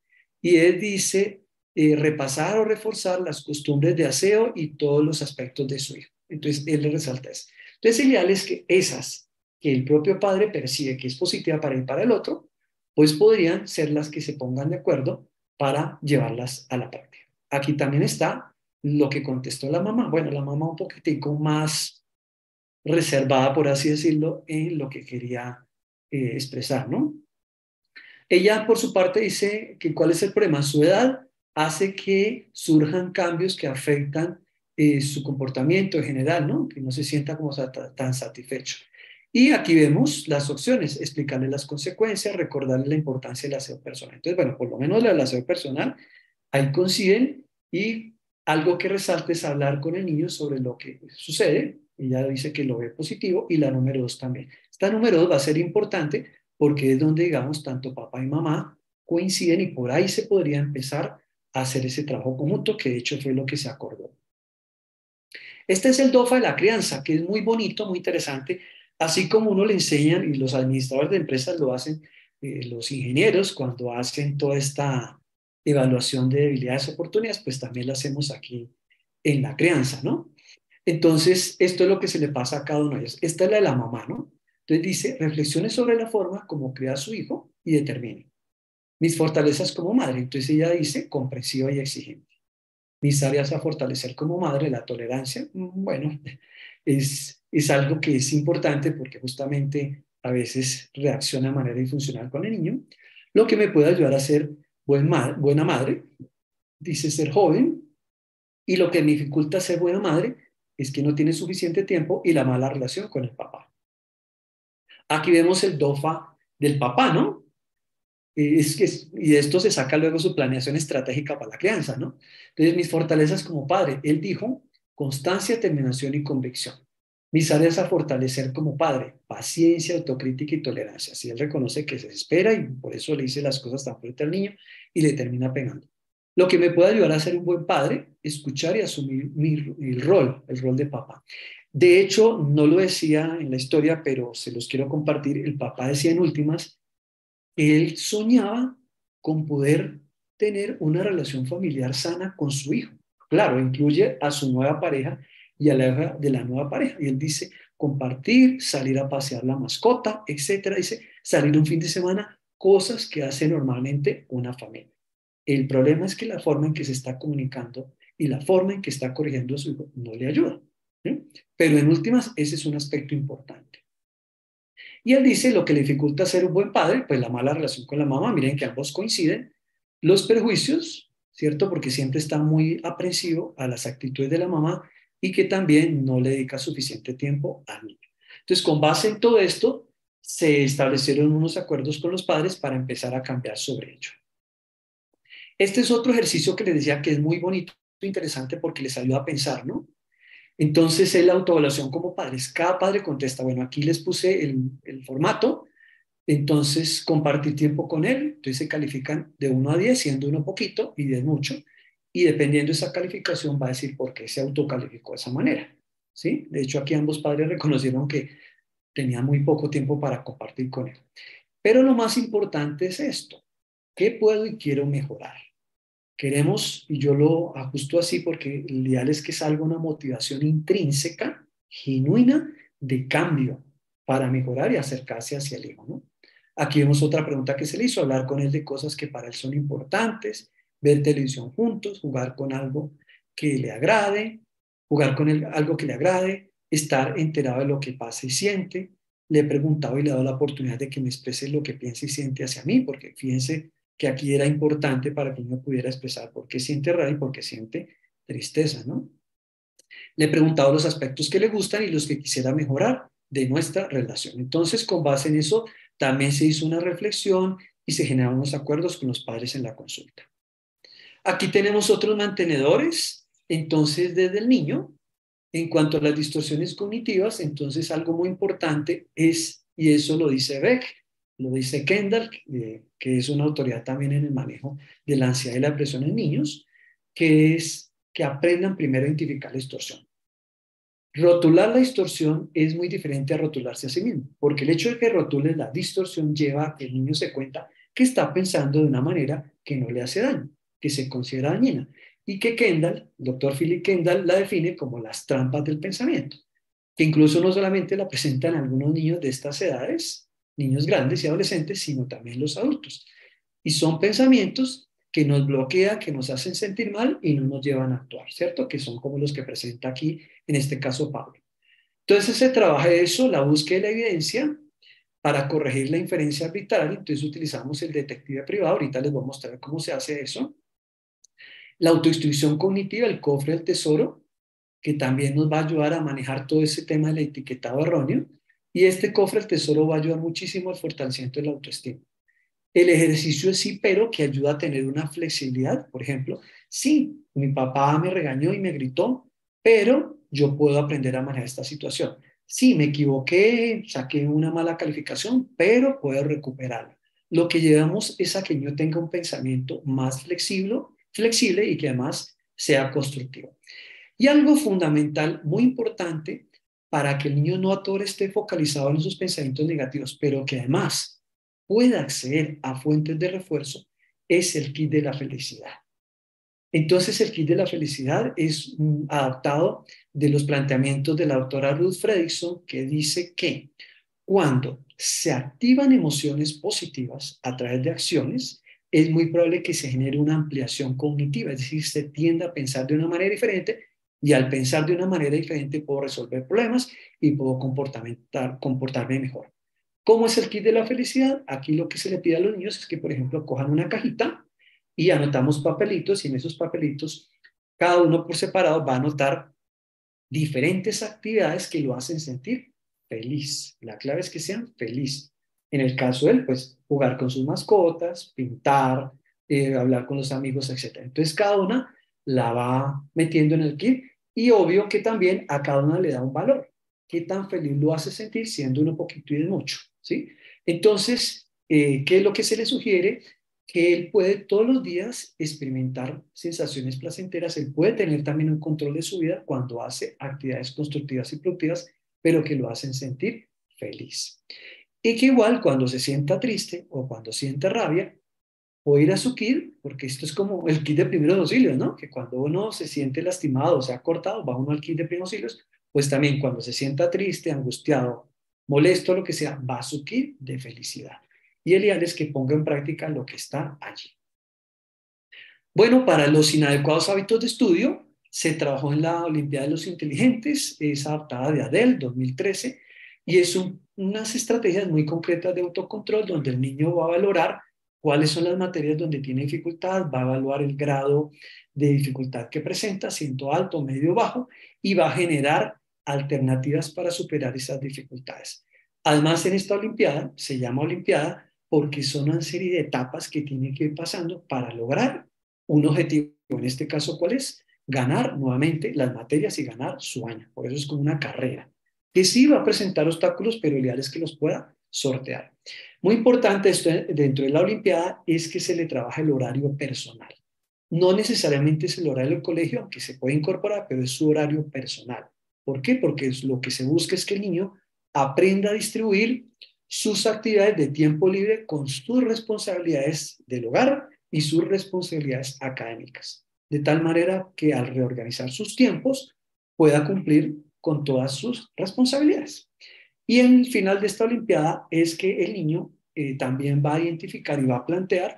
Y él dice, repasar o reforzar las costumbres de aseo y todos los aspectos de su hijo. Entonces, él le resalta eso. Entonces, el ideal es que esas que el propio padre percibe que es positiva para él y para el otro, pues podrían ser las que se pongan de acuerdo para llevarlas a la práctica. Aquí también está lo que contestó la mamá. Bueno, la mamá un poquitico más reservada, por así decirlo, en lo que quería expresar, ¿no? Ella, por su parte, dice que cuál es el problema. Su edad hace que surjan cambios que afectan su comportamiento en general, ¿no? Que no se sienta como tan satisfecho. Y aquí vemos las opciones, explicarle las consecuencias, recordarle la importancia del aseo personal. Entonces, bueno, por lo menos el aseo personal, ahí coinciden y algo que resalte es hablar con el niño sobre lo que sucede. Ella dice que lo ve positivo y la número dos también. Esta número dos va a ser importante porque es donde, digamos, tanto papá y mamá coinciden y por ahí se podría empezar a hacer ese trabajo conjunto, que de hecho fue lo que se acordó. Este es el DOFA de la crianza, que es muy bonito, muy interesante, así como uno le enseñan y los administradores de empresas lo hacen, los ingenieros cuando hacen toda esta evaluación de debilidades y oportunidades, pues también lo hacemos aquí en la crianza, ¿no? Entonces, esto es lo que se le pasa a cada uno de ellos. Esta es la de la mamá, ¿no? Entonces dice, reflexione sobre la forma como cría a su hijo y determine mis fortalezas como madre. Entonces ella dice, comprensiva y exigente. Mis áreas a fortalecer como madre, la tolerancia, bueno, es algo que es importante porque justamente a veces reacciona de manera disfuncional con el niño. Lo que me puede ayudar a ser buena madre, dice ser joven, y lo que me dificulta ser buena madre es que no tiene suficiente tiempo y la mala relación con el papá. Aquí vemos el DOFA del papá, ¿no? Y de esto se saca luego su planeación estratégica para la crianza, ¿no? Entonces, mis fortalezas como padre, él dijo, constancia, determinación y convicción. Mis áreas a fortalecer como padre, paciencia, autocrítica y tolerancia. Si él reconoce que se espera y por eso le dice las cosas tan fuerte al niño y le termina pegando. Lo que me puede ayudar a ser un buen padre, escuchar y asumir el rol de papá. De hecho, no lo decía en la historia, pero se los quiero compartir. El papá decía en últimas él soñaba con poder tener una relación familiar sana con su hijo. Claro, incluye a su nueva pareja y a la hija de la nueva pareja. Y él dice, compartir, salir a pasear la mascota, etcétera. Dice, salir un fin de semana, cosas que hace normalmente una familia. El problema es que la forma en que se está comunicando y la forma en que está corrigiendo a su hijo no le ayuda. ¿Sí? Pero en últimas, ese es un aspecto importante. Y él dice lo que le dificulta ser un buen padre, pues la mala relación con la mamá. Miren que ambos coinciden. Los prejuicios, ¿cierto? Porque siempre está muy aprensivo a las actitudes de la mamá y que también no le dedica suficiente tiempo al niño. Entonces, con base en todo esto, se establecieron unos acuerdos con los padres para empezar a cambiar sobre ello. Este es otro ejercicio que les decía que es muy bonito, interesante porque les ayuda a pensar, ¿no? Entonces, es la autoevaluación como padres. Cada padre contesta, bueno, aquí les puse el formato, entonces compartir tiempo con él, entonces se califican de 1 a 10, siendo 1 poquito y 10 mucho, y dependiendo de esa calificación va a decir por qué se autocalificó de esa manera, ¿sí? De hecho, aquí ambos padres reconocieron que tenía muy poco tiempo para compartir con él. Pero lo más importante es esto, ¿qué puedo y quiero mejorar? Queremos, y yo lo ajusto así porque el ideal es que salga una motivación intrínseca, genuina, de cambio para mejorar y acercarse hacia el hijo, ¿no? Aquí vemos otra pregunta que se le hizo, hablar con él de cosas que para él son importantes, ver televisión juntos, jugar con algo que le agrade, jugar con él algo que le agrade, estar enterado de lo que pasa y siente. Le he preguntado y le he dado la oportunidad de que me exprese lo que piensa y siente hacia mí, porque fíjense que aquí era importante para que uno pudiera expresar por qué siente rabia y por qué siente tristeza, ¿no? Le he preguntado los aspectos que le gustan y los que quisiera mejorar de nuestra relación. Entonces, con base en eso, también se hizo una reflexión y se generaron unos acuerdos con los padres en la consulta. Aquí tenemos otros mantenedores. Entonces, desde el niño, en cuanto a las distorsiones cognitivas, entonces algo muy importante es, y eso lo dice Beck, lo dice Kendall, que es una autoridad también en el manejo de la ansiedad y la depresión en niños, que es que aprendan primero a identificar la distorsión. Rotular la distorsión es muy diferente a rotularse a sí mismo, porque el hecho de que rotules la distorsión lleva a que el niño se cuenta que está pensando de una manera que no le hace daño, que se considera dañina, y que Kendall, el doctor Philip Kendall, la define como las trampas del pensamiento, que incluso no solamente la presentan algunos niños de estas edades, niños grandes y adolescentes, sino también los adultos. Y son pensamientos que nos bloquean, que nos hacen sentir mal y no nos llevan a actuar, ¿cierto? Que son como los que presenta aquí, en este caso, Pablo. Entonces se trabaja eso, la búsqueda de la evidencia para corregir la inferencia arbitraria. Entonces utilizamos el detective privado, ahorita les voy a mostrar cómo se hace eso. La autoinstrucción cognitiva, el cofre del tesoro, que también nos va a ayudar a manejar todo ese tema del etiquetado erróneo. Y este cofre del tesoro va a ayudar muchísimo al fortalecimiento de la autoestima. El ejercicio es sí, pero que ayuda a tener una flexibilidad. Por ejemplo, sí, mi papá me regañó y me gritó, pero yo puedo aprender a manejar esta situación. Sí, me equivoqué, saqué una mala calificación, pero puedo recuperarla. Lo que llevamos es a que yo tenga un pensamiento más flexible y que además sea constructivo. Y algo fundamental, muy importante, para que el niño no a todo esté focalizado en esos pensamientos negativos, pero que además pueda acceder a fuentes de refuerzo, es el kit de la felicidad. Entonces, el kit de la felicidad es adaptado de los planteamientos de la doctora Ruth Fredrickson, que dice que cuando se activan emociones positivas a través de acciones, es muy probable que se genere una ampliación cognitiva, es decir, se tiende a pensar de una manera diferente y al pensar de una manera diferente puedo resolver problemas y puedo comportarme mejor. ¿Cómo es el kit de la felicidad? Aquí lo que se le pide a los niños es que, por ejemplo, cojan una cajita y anotamos papelitos y en esos papelitos, cada uno por separado va a anotar diferentes actividades que lo hacen sentir feliz. La clave es que sean felices. En el caso de él, pues jugar con sus mascotas, pintar, hablar con los amigos, etcétera. Entonces cada una la va metiendo en el kit y obvio que también a cada una le da un valor. ¿Qué tan feliz lo hace sentir siendo uno poquito y de mucho? ¿Sí? Entonces, ¿qué es lo que se le sugiere? Que él puede todos los días experimentar sensaciones placenteras, él puede tener también un control de su vida cuando hace actividades constructivas y productivas, pero que lo hacen sentir feliz. Y que igual cuando se sienta triste o cuando sienta rabia, puede ir a su kit, porque esto es como el kit de primeros auxilios, ¿no? Que cuando uno se siente lastimado o se ha cortado, va uno al kit de primeros auxilios, pues también cuando se sienta triste, angustiado, molesto, lo que sea, va a su kit de felicidad. Y el ideal es que ponga en práctica lo que está allí. Bueno, para los inadecuados hábitos de estudio, se trabajó en la Olimpiada de los Inteligentes, es adaptada de Adele 2013, y es unas estrategias muy concretas de autocontrol donde el niño va a valorar cuáles son las materias donde tiene dificultad, va a evaluar el grado de dificultad que presenta, siendo alto, medio, bajo, y va a generar alternativas para superar esas dificultades. Además, en esta Olimpiada, se llama Olimpiada porque son una serie de etapas que tiene que ir pasando para lograr un objetivo. En este caso, ¿cuál es? Ganar nuevamente las materias y ganar su año. Por eso es como una carrera, que sí va a presentar obstáculos, pero el ideal es que los pueda sortear. Muy importante esto dentro de la Olimpiada es que se le trabaja el horario personal. No necesariamente es el horario del colegio, aunque se puede incorporar, pero es su horario personal. ¿Por qué? Porque lo que se busca es que el niño aprenda a distribuir sus actividades de tiempo libre con sus responsabilidades del hogar y sus responsabilidades académicas, de tal manera que al reorganizar sus tiempos pueda cumplir con todas sus responsabilidades. Y en el final de esta Olimpiada es que el niño también va a identificar y va a plantear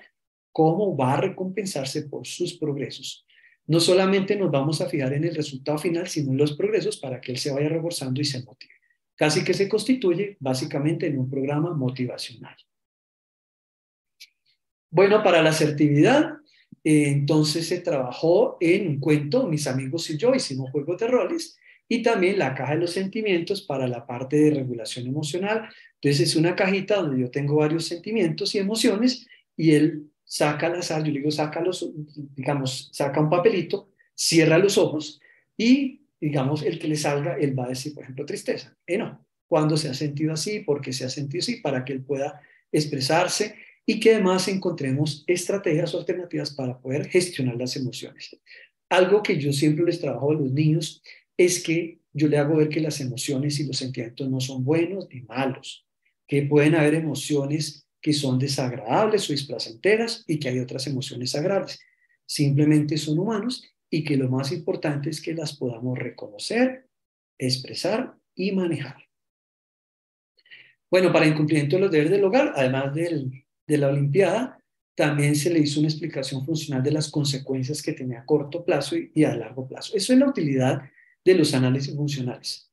cómo va a recompensarse por sus progresos. No solamente nos vamos a fijar en el resultado final, sino en los progresos para que él se vaya reforzando y se motive. Casi que se constituye básicamente en un programa motivacional. Bueno, para la asertividad, entonces se trabajó en un cuento, mis amigos y yo hicimos juegos de roles y también la caja de los sentimientos para la parte de regulación emocional. Entonces es una cajita donde yo tengo varios sentimientos y emociones y él saca al azar, yo le digo, saca los, digamos, saca un papelito, cierra los ojos y, digamos, el que le salga, él va a decir, por ejemplo, tristeza. No, cuándo se ha sentido así, por qué se ha sentido así, para que él pueda expresarse y que además encontremos estrategias o alternativas para poder gestionar las emociones. Algo que yo siempre les trabajo a los niños es que yo le hago ver que las emociones y los sentimientos no son buenos ni malos, que pueden haber emociones que son desagradables o displacenteras y que hay otras emociones agradables. Simplemente son humanos y que lo más importante es que las podamos reconocer, expresar y manejar. Bueno, para el cumplimiento de los deberes del hogar, además de la Olimpiada, también se le hizo una explicación funcional de las consecuencias que tenía a corto plazo y a largo plazo. Eso es la utilidad de los análisis funcionales,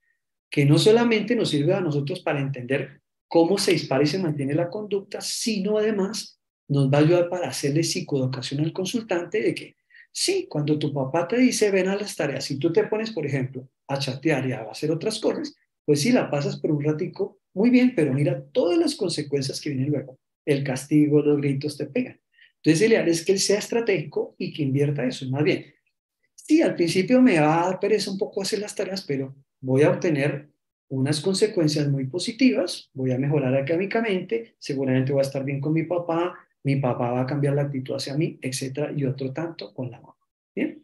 que no solamente nos sirve a nosotros para entender cómo se dispara y se mantiene la conducta, sino además nos va a ayudar para hacerle psicoeducación al consultante de que sí, cuando tu papá te dice ven a las tareas, si tú te pones, por ejemplo, a chatear y a hacer otras cosas, pues sí, la pasas por un ratico muy bien, pero mira todas las consecuencias que vienen luego. El castigo, los gritos te pegan. Entonces, el ideal es que él sea estratégico y que invierta eso. Más bien, sí, al principio me va a dar pereza un poco hacer las tareas, pero voy a obtener unas consecuencias muy positivas, voy a mejorar académicamente, seguramente voy a estar bien con mi papá va a cambiar la actitud hacia mí, etcétera, y otro tanto con la mamá. ¿Bien?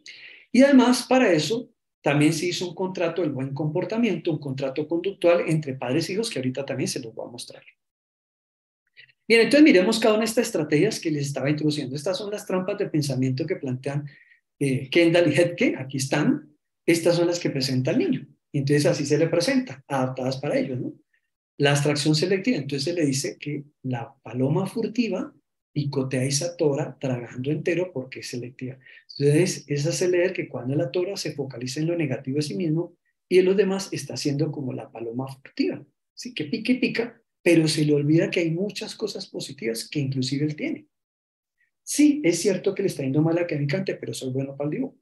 Y además, para eso, también se hizo un contrato del buen comportamiento, un contrato conductual entre padres e hijos, que ahorita también se los voy a mostrar. Bien, entonces miremos cada una de estas estrategias que les estaba introduciendo. Estas son las trampas de pensamiento que plantean Kendall y Hetke, aquí están. Estas son las que presenta el niño. Y entonces así se le presenta, adaptadas para ellos, ¿no? La abstracción selectiva, entonces se le dice que la paloma furtiva picotea y se atora tragando entero porque es selectiva. Entonces, es hacer leer que cuando la atora se focaliza en lo negativo de sí mismo y en los demás está haciendo como la paloma furtiva, ¿sí? Que pica y pica, pero se le olvida que hay muchas cosas positivas que inclusive él tiene. Sí, es cierto que le está yendo mal académicamente, pero soy bueno para el dibujo.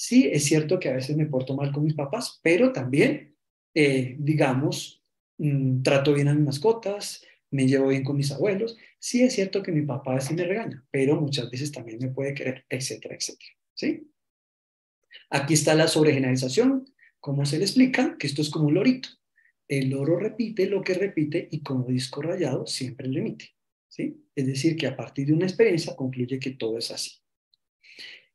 Sí, es cierto que a veces me porto mal con mis papás, pero también, digamos, trato bien a mis mascotas, me llevo bien con mis abuelos. Sí, es cierto que mi papá sí me regaña, pero muchas veces también me puede querer, etcétera, etcétera. ¿Sí? Aquí está la sobregeneralización, como se le explica, que esto es como un lorito. El loro repite lo que repite y como disco rayado siempre lo emite. ¿Sí? Es decir, que a partir de una experiencia concluye que todo es así.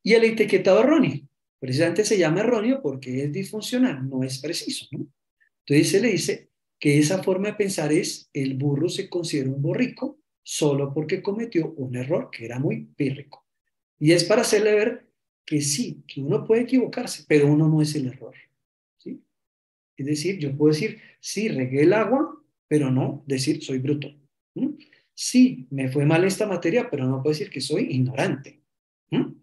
Y el etiquetado erróneo, precisamente se llama erróneo porque es disfuncional, no es preciso, ¿no? Entonces se le dice que esa forma de pensar es el burro se considera un borrico solo porque cometió un error que era muy pírrico. Y es para hacerle ver que sí, que uno puede equivocarse, pero uno no es el error. ¿Sí? Es decir, yo puedo decir, sí, regué el agua, pero no decir soy bruto. ¿Mm? Sí, me fue mal esta materia, pero no puedo decir que soy ignorante. ¿Mm?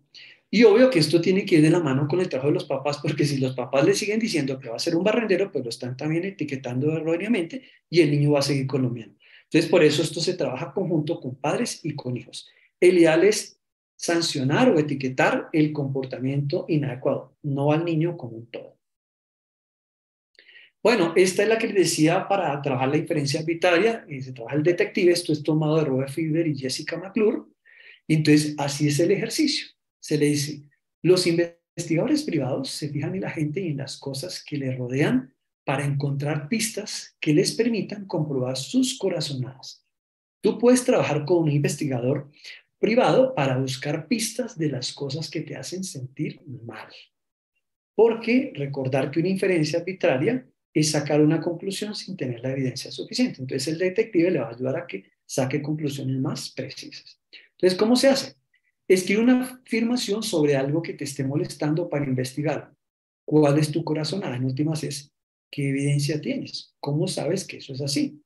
Y obvio que esto tiene que ir de la mano con el trabajo de los papás, porque si los papás le siguen diciendo que va a ser un barrendero, pues lo están también etiquetando erróneamente y el niño va a seguir con lo mismo. Entonces, por eso esto se trabaja conjunto con padres y con hijos. El ideal es sancionar o etiquetar el comportamiento inadecuado, no al niño como un todo. Bueno, esta es la que les decía para trabajar la diferencia arbitraria, y se trabaja el detective, esto es tomado de Robert Fiedler y Jessica McClure, y entonces así es el ejercicio. Se le dice, los investigadores privados se fijan en la gente y en las cosas que le rodean para encontrar pistas que les permitan comprobar sus corazonadas. Tú puedes trabajar con un investigador privado para buscar pistas de las cosas que te hacen sentir mal. Porque recordar que una inferencia arbitraria es sacar una conclusión sin tener la evidencia suficiente. Entonces el detective le va a ayudar a que saque conclusiones más precisas. Entonces, ¿cómo se hace? Escribe una afirmación sobre algo que te esté molestando para investigar. ¿Cuál es tu corazonada? En últimas es, ¿qué evidencia tienes? ¿Cómo sabes que eso es así?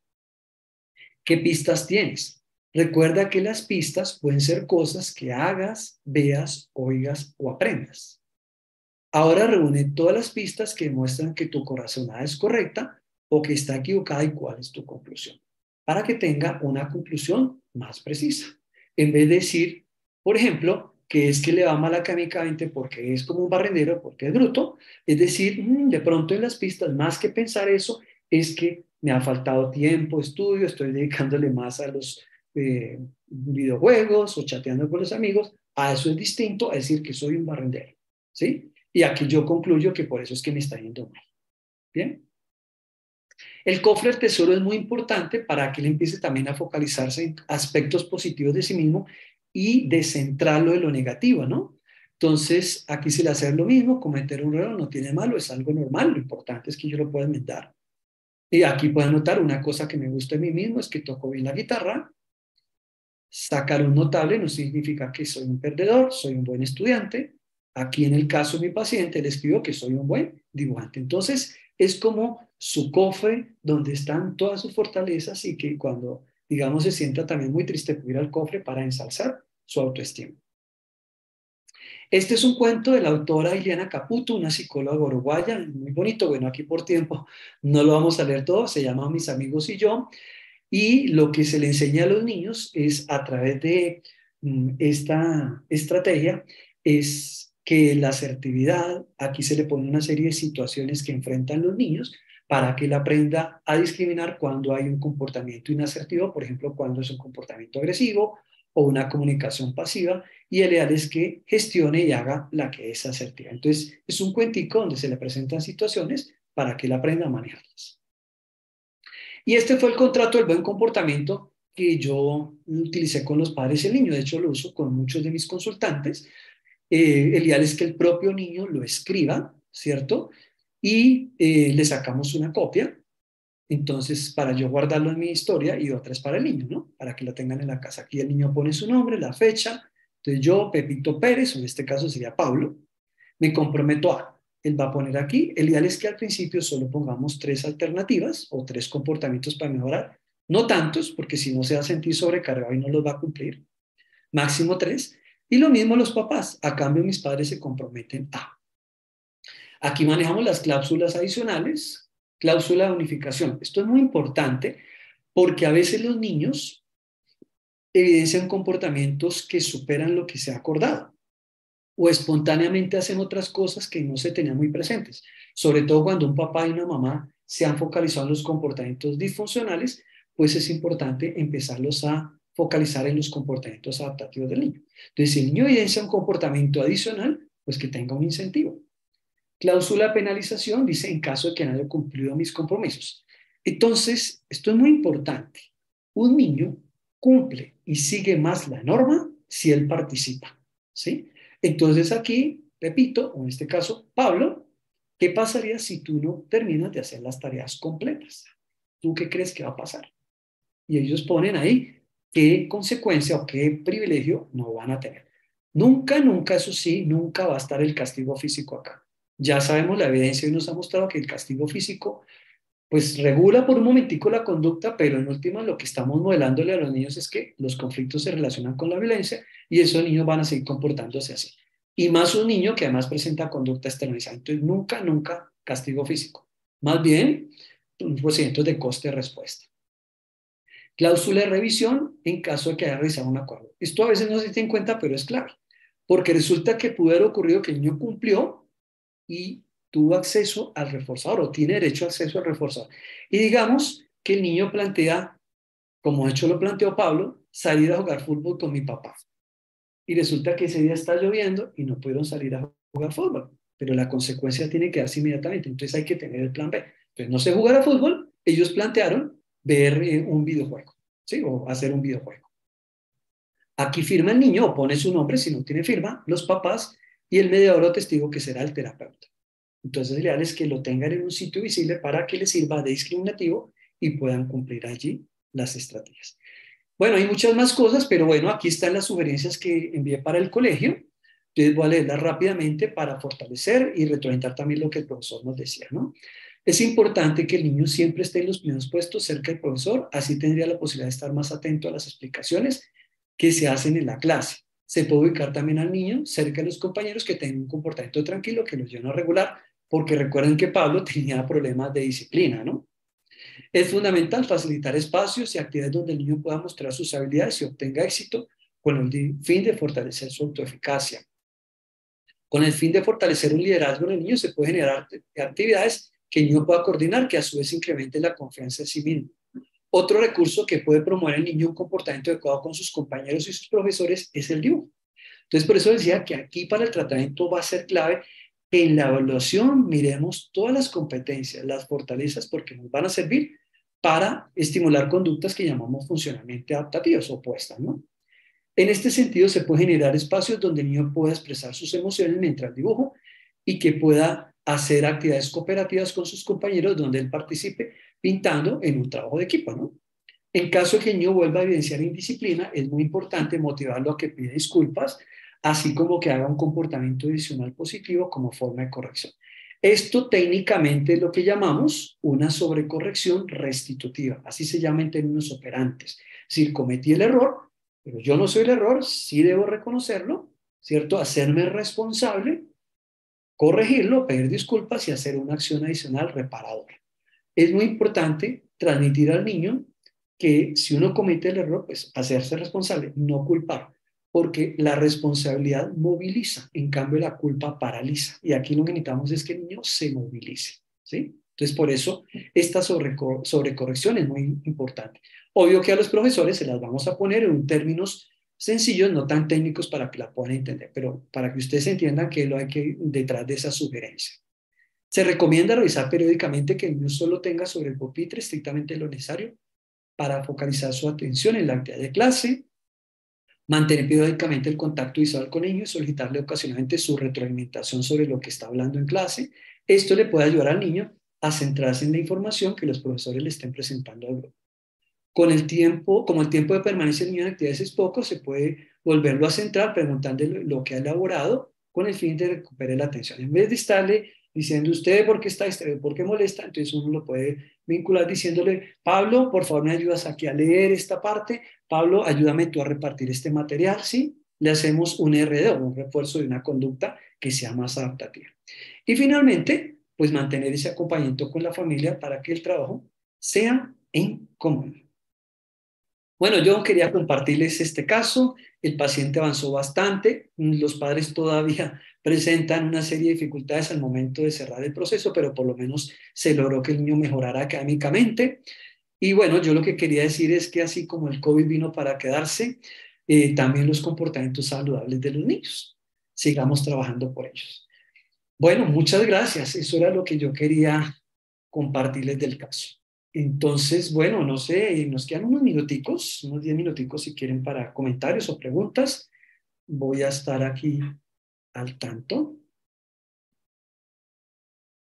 ¿Qué pistas tienes? Recuerda que las pistas pueden ser cosas que hagas, veas, oigas o aprendas. Ahora reúne todas las pistas que demuestran que tu corazonada es correcta o que está equivocada y cuál es tu conclusión, para que tenga una conclusión más precisa. En vez de decir, por ejemplo, que es que le va mal académicamente porque es como un barrendero, porque es bruto, es decir, de pronto en las pistas, más que pensar eso, es que me ha faltado tiempo, estudio, estoy dedicándole más a los videojuegos o chateando con los amigos. A eso es distinto a decir que soy un barrendero, ¿sí? Y aquí yo concluyo que por eso es que me está yendo mal. Bien. El cofre del tesoro es muy importante para que él empiece también a focalizarse en aspectos positivos de sí mismo y descentrarlo de lo negativo, ¿no? Entonces, aquí se le hace lo mismo, cometer un error no tiene malo, es algo normal, lo importante es que yo lo pueda enmendar. Y aquí pueden notar una cosa que me gusta de mí mismo, es que toco bien la guitarra. Sacar un notable no significa que soy un perdedor, soy un buen estudiante. Aquí en el caso de mi paciente le escribo que soy un buen dibujante. Entonces es como su cofre donde están todas sus fortalezas y que cuando, digamos, se sienta también muy triste puede ir al cofre para ensalzar su autoestima. Este es un cuento de la autora Ileana Caputo, una psicóloga uruguaya, muy bonito. Bueno, aquí por tiempo no lo vamos a leer todo, se llama Mis amigos y yo. Y lo que se le enseña a los niños es a través de esta estrategia, es que la asertividad, aquí se le pone una serie de situaciones que enfrentan los niños para que él aprenda a discriminar cuando hay un comportamiento inasertivo, por ejemplo, cuando es un comportamiento agresivo o una comunicación pasiva, y el ideal es que gestione y haga la que es asertiva. Entonces, es un cuentico donde se le presentan situaciones para que él aprenda a manejarlas. Y este fue el contrato del buen comportamiento que yo utilicé con los padres y el niño. De hecho, lo uso con muchos de mis consultantes. El ideal es que el propio niño lo escriba, ¿cierto? Y le sacamos una copia. Entonces, para yo guardarlo en mi historia y otra es para el niño, ¿no? Para que la tengan en la casa. Aquí el niño pone su nombre, la fecha. Entonces yo, Pepito Pérez, o en este caso sería Pablo, me comprometo a. Él va a poner aquí. El ideal es que al principio solo pongamos 3 alternativas o 3 comportamientos para mejorar. No tantos, porque si no se va a sentir sobrecargado y no los va a cumplir. Máximo 3. Y lo mismo los papás. A cambio, mis padres se comprometen a. Aquí manejamos las cláusulas adicionales, cláusula de unificación. Esto es muy importante porque a veces los niños evidencian comportamientos que superan lo que se ha acordado o espontáneamente hacen otras cosas que no se tenían muy presentes, sobre todo cuando un papá y una mamá se han focalizado en los comportamientos disfuncionales, pues es importante empezarlos a focalizar en los comportamientos adaptativos del niño. Entonces, si el niño evidencia un comportamiento adicional, pues que tenga un incentivo. Cláusula de penalización dice en caso de que no haya cumplido mis compromisos. Entonces, esto es muy importante. Un niño cumple y sigue más la norma si él participa, ¿sí? Entonces aquí, repito, o en este caso, Pablo, ¿qué pasaría si tú no terminas de hacer las tareas completas? ¿Tú qué crees que va a pasar? Y ellos ponen ahí qué consecuencia o qué privilegio no van a tener. Nunca, nunca, eso sí, nunca va a estar el castigo físico acá. Ya sabemos, la evidencia hoy nos ha mostrado que el castigo físico pues regula por un momentico la conducta, pero en última lo que estamos modelándole a los niños es que los conflictos se relacionan con la violencia y esos niños van a seguir comportándose así. Y más un niño que además presenta conducta externalizada. Entonces, nunca, nunca castigo físico. Más bien, un procedimiento de coste-respuesta. Cláusula de revisión en caso de que haya realizado un acuerdo. Esto a veces no se tiene en cuenta, pero es clave, porque resulta que pudo haber ocurrido que el niño cumplió y tuvo acceso al reforzador o tiene derecho a acceso al reforzador. Y digamos que el niño plantea, como de hecho lo planteó Pablo, salir a jugar fútbol con mi papá. Y resulta que ese día está lloviendo y no pudieron salir a jugar fútbol, pero la consecuencia tiene que darse inmediatamente, entonces hay que tener el plan B. Entonces no sé jugar a fútbol, ellos plantearon ver un videojuego, ¿sí? O hacer un videojuego. Aquí firma el niño o pone su nombre, si no tiene firma, los papás y el mediador o testigo que será el terapeuta. Entonces, el ideal es que lo tengan en un sitio visible para que les sirva de discriminativo y puedan cumplir allí las estrategias. Bueno, hay muchas más cosas, pero bueno, aquí están las sugerencias que envié para el colegio. Entonces voy a leerlas rápidamente para fortalecer y retroalimentar también lo que el profesor nos decía, ¿no? Es importante que el niño siempre esté en los primeros puestos cerca del profesor, así tendría la posibilidad de estar más atento a las explicaciones que se hacen en la clase. Se puede ubicar también al niño cerca de los compañeros que tengan un comportamiento tranquilo, que los lleven a regular, porque recuerden que Pablo tenía problemas de disciplina, ¿no? Es fundamental facilitar espacios y actividades donde el niño pueda mostrar sus habilidades y obtenga éxito con el fin de fortalecer su autoeficacia. Con el fin de fortalecer un liderazgo en el niño se pueden generar actividades que el niño pueda coordinar, que a su vez incrementen la confianza en sí mismo. Otro recurso que puede promover en el niño un comportamiento adecuado con sus compañeros y sus profesores es el dibujo. Entonces, por eso decía que aquí para el tratamiento va a ser clave que en la evaluación miremos todas las competencias, las fortalezas, porque nos van a servir para estimular conductas que llamamos funcionalmente adaptativas, opuestas, ¿no? En este sentido, se puede generar espacios donde el niño pueda expresar sus emociones mientras dibujo y que pueda hacer actividades cooperativas con sus compañeros donde él participe pintando en un trabajo de equipo, ¿no? En caso de que el niño vuelva a evidenciar indisciplina, es muy importante motivarlo a que pida disculpas, así como que haga un comportamiento adicional positivo como forma de corrección. Esto técnicamente es lo que llamamos una sobrecorrección restitutiva, así se llama en términos operantes. Es decir, cometí el error, pero yo no soy el error, sí debo reconocerlo, ¿cierto? Hacerme responsable, corregirlo, pedir disculpas y hacer una acción adicional reparadora. Es muy importante transmitir al niño que si uno comete el error, pues hacerse responsable, no culpar, porque la responsabilidad moviliza, en cambio la culpa paraliza. Y aquí lo que necesitamos es que el niño se movilice, ¿sí? Entonces, por eso, esta sobrecorrección es muy importante. Obvio que a los profesores se las vamos a poner en términos sencillos, no tan técnicos para que la puedan entender, pero para que ustedes entiendan qué es lo que hay detrás de esa sugerencia. Se recomienda revisar periódicamente que el niño solo tenga sobre el pupitre estrictamente lo necesario para focalizar su atención en la actividad de clase, mantener periódicamente el contacto visual con el niño y solicitarle ocasionalmente su retroalimentación sobre lo que está hablando en clase. Esto le puede ayudar al niño a centrarse en la información que los profesores le estén presentando al grupo. Con el tiempo, como el tiempo de permanencia del niño en actividades es poco, se puede volverlo a centrar preguntándole lo que ha elaborado con el fin de recuperar la atención. En vez de estarle diciendo usted por qué está distraído, por qué molesta, entonces uno lo puede vincular diciéndole, Pablo, por favor me ayudas aquí a leer esta parte, Pablo, ayúdame tú a repartir este material, ¿sí? Le hacemos un RD, un refuerzo de una conducta que sea más adaptativa. Y finalmente, pues mantener ese acompañamiento con la familia para que el trabajo sea en común. Bueno, yo quería compartirles este caso. El paciente avanzó bastante. Los padres todavía presentan una serie de dificultades al momento de cerrar el proceso, pero por lo menos se logró que el niño mejorara académicamente. Y bueno, yo lo que quería decir es que así como el COVID vino para quedarse, también los comportamientos saludables de los niños. Sigamos trabajando por ellos. Bueno, muchas gracias. Eso era lo que yo quería compartirles del caso. Entonces, bueno, no sé, nos quedan unos minuticos, unos 10 minuticos si quieren para comentarios o preguntas. Voy a estar aquí al tanto.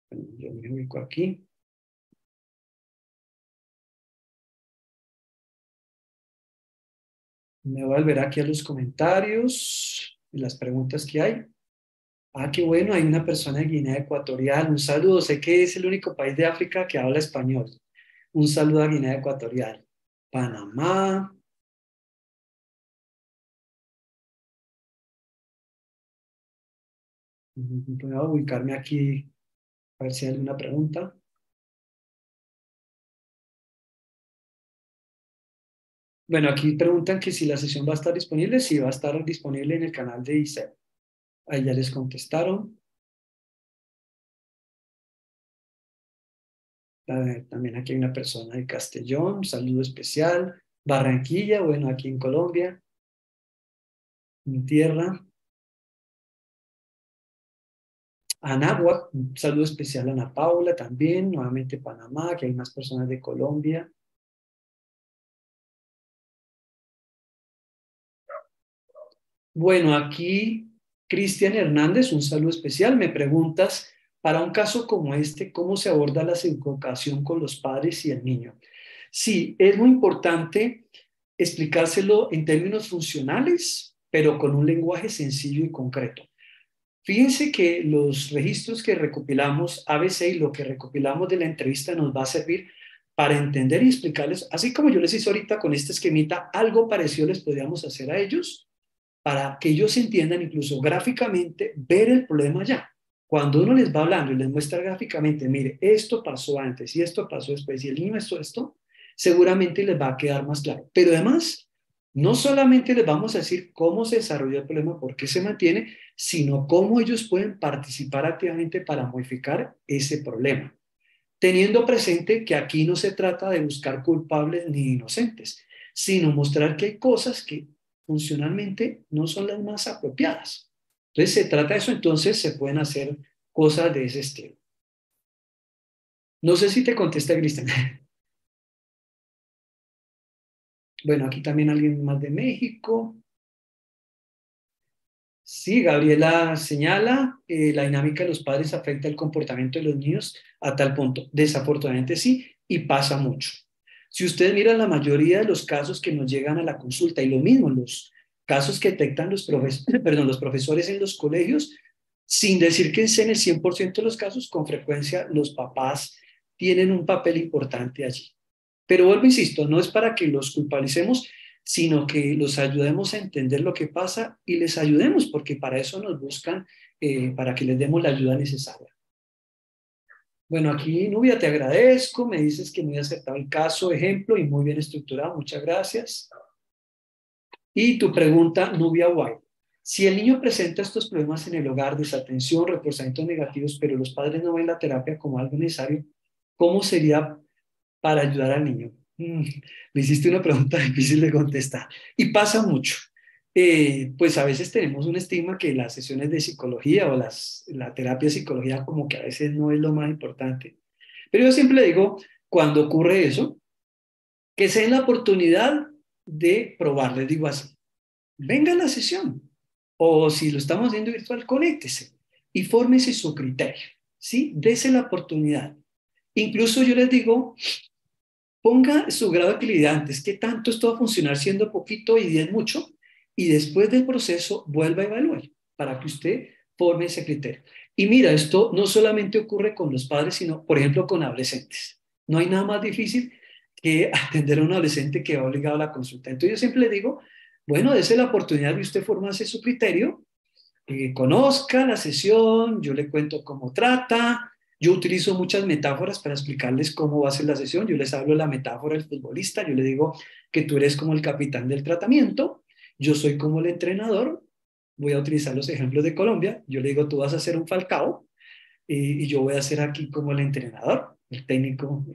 Bueno, yo me ubico aquí. Me voy a volver aquí a los comentarios y las preguntas que hay. Ah, qué bueno, hay una persona de Guinea Ecuatorial. Un saludo, sé que es el único país de África que habla español. Un saludo a Guinea Ecuatorial. Panamá. Voy a ubicarme aquí a ver si hay alguna pregunta. Bueno, aquí preguntan que si la sesión va a estar disponible. Sí, va a estar disponible en el canal de ICEP. Ahí ya les contestaron. También aquí hay una persona de Castellón, un saludo especial. Barranquilla, bueno, aquí en Colombia, mi tierra. Anáhuac, un saludo especial a Ana Paula también, nuevamente Panamá, que hay más personas de Colombia. Bueno, aquí Cristian Hernández, un saludo especial. Me preguntas, para un caso como este, ¿cómo se aborda la educación con los padres y el niño? Sí, es muy importante explicárselo en términos funcionales, pero con un lenguaje sencillo y concreto. Fíjense que los registros que recopilamos, ABC, y lo que recopilamos de la entrevista nos va a servir para entender y explicarles, así como yo les hice ahorita con este esquemita, algo parecido les podríamos hacer a ellos para que ellos entiendan incluso gráficamente ver el problema ya. Cuando uno les va hablando y les muestra gráficamente, mire, esto pasó antes y esto pasó después y el niño esto, seguramente les va a quedar más claro. Pero además, no solamente les vamos a decir cómo se desarrolla el problema, por qué se mantiene, sino cómo ellos pueden participar activamente para modificar ese problema. Teniendo presente que aquí no se trata de buscar culpables ni inocentes, sino mostrar que hay cosas que funcionalmente no son las más apropiadas. Entonces se trata de eso, entonces se pueden hacer cosas de ese estilo. No sé si te contesta, Cristian. Bueno, aquí también alguien más de México. Sí, Gabriela señala, la dinámica de los padres afecta el comportamiento de los niños a tal punto. Desafortunadamente sí, y pasa mucho. Si ustedes miran la mayoría de los casos que nos llegan a la consulta, y lo mismo, los casos que detectan los profesores en los colegios, sin decir que es en el 100% de los casos, con frecuencia los papás tienen un papel importante allí. Pero vuelvo, insisto, no es para que los culpalicemos, sino que los ayudemos a entender lo que pasa y les ayudemos, porque para eso nos buscan, para que les demos la ayuda necesaria. Bueno, aquí, Nubia, te agradezco, me dices que muy acertado el caso, ejemplo, y muy bien estructurado, muchas gracias. Y tu pregunta, Nubia White. Si el niño presenta estos problemas en el hogar, desatención, reforzamientos negativos, pero los padres no ven la terapia como algo necesario, ¿Cómo sería para ayudar al niño? Me hiciste una pregunta difícil de contestar. Y pasa mucho. Pues a veces tenemos un estigma que las sesiones de psicología o la terapia de psicología como que a veces no es lo más importante. Pero yo siempre le digo, cuando ocurre eso, que se den la oportunidad de probar. Les digo así, venga a la sesión. O si lo estamos haciendo virtual, conéctese y fórmese su criterio. ¿Sí? Dese la oportunidad. Incluso yo les digo, ponga su grado de equilibrio antes, qué tanto esto va a funcionar siendo poquito y 10 mucho, y después del proceso vuelva a evaluar para que usted forme ese criterio. Y mira, esto no solamente ocurre con los padres, sino, por ejemplo, con adolescentes. No hay nada más difícil que atender a un adolescente que va obligado a la consulta. Entonces yo siempre le digo, bueno, dése la oportunidad de usted formarse su criterio, conozca la sesión, yo le cuento cómo trata, yo utilizo muchas metáforas para explicarles cómo va a ser la sesión, yo les hablo de la metáfora del futbolista, yo le digo que tú eres como el capitán del tratamiento, yo soy como el entrenador, voy a utilizar los ejemplos de Colombia, yo le digo tú vas a ser un Falcao y yo voy a ser aquí como el entrenador, el técnico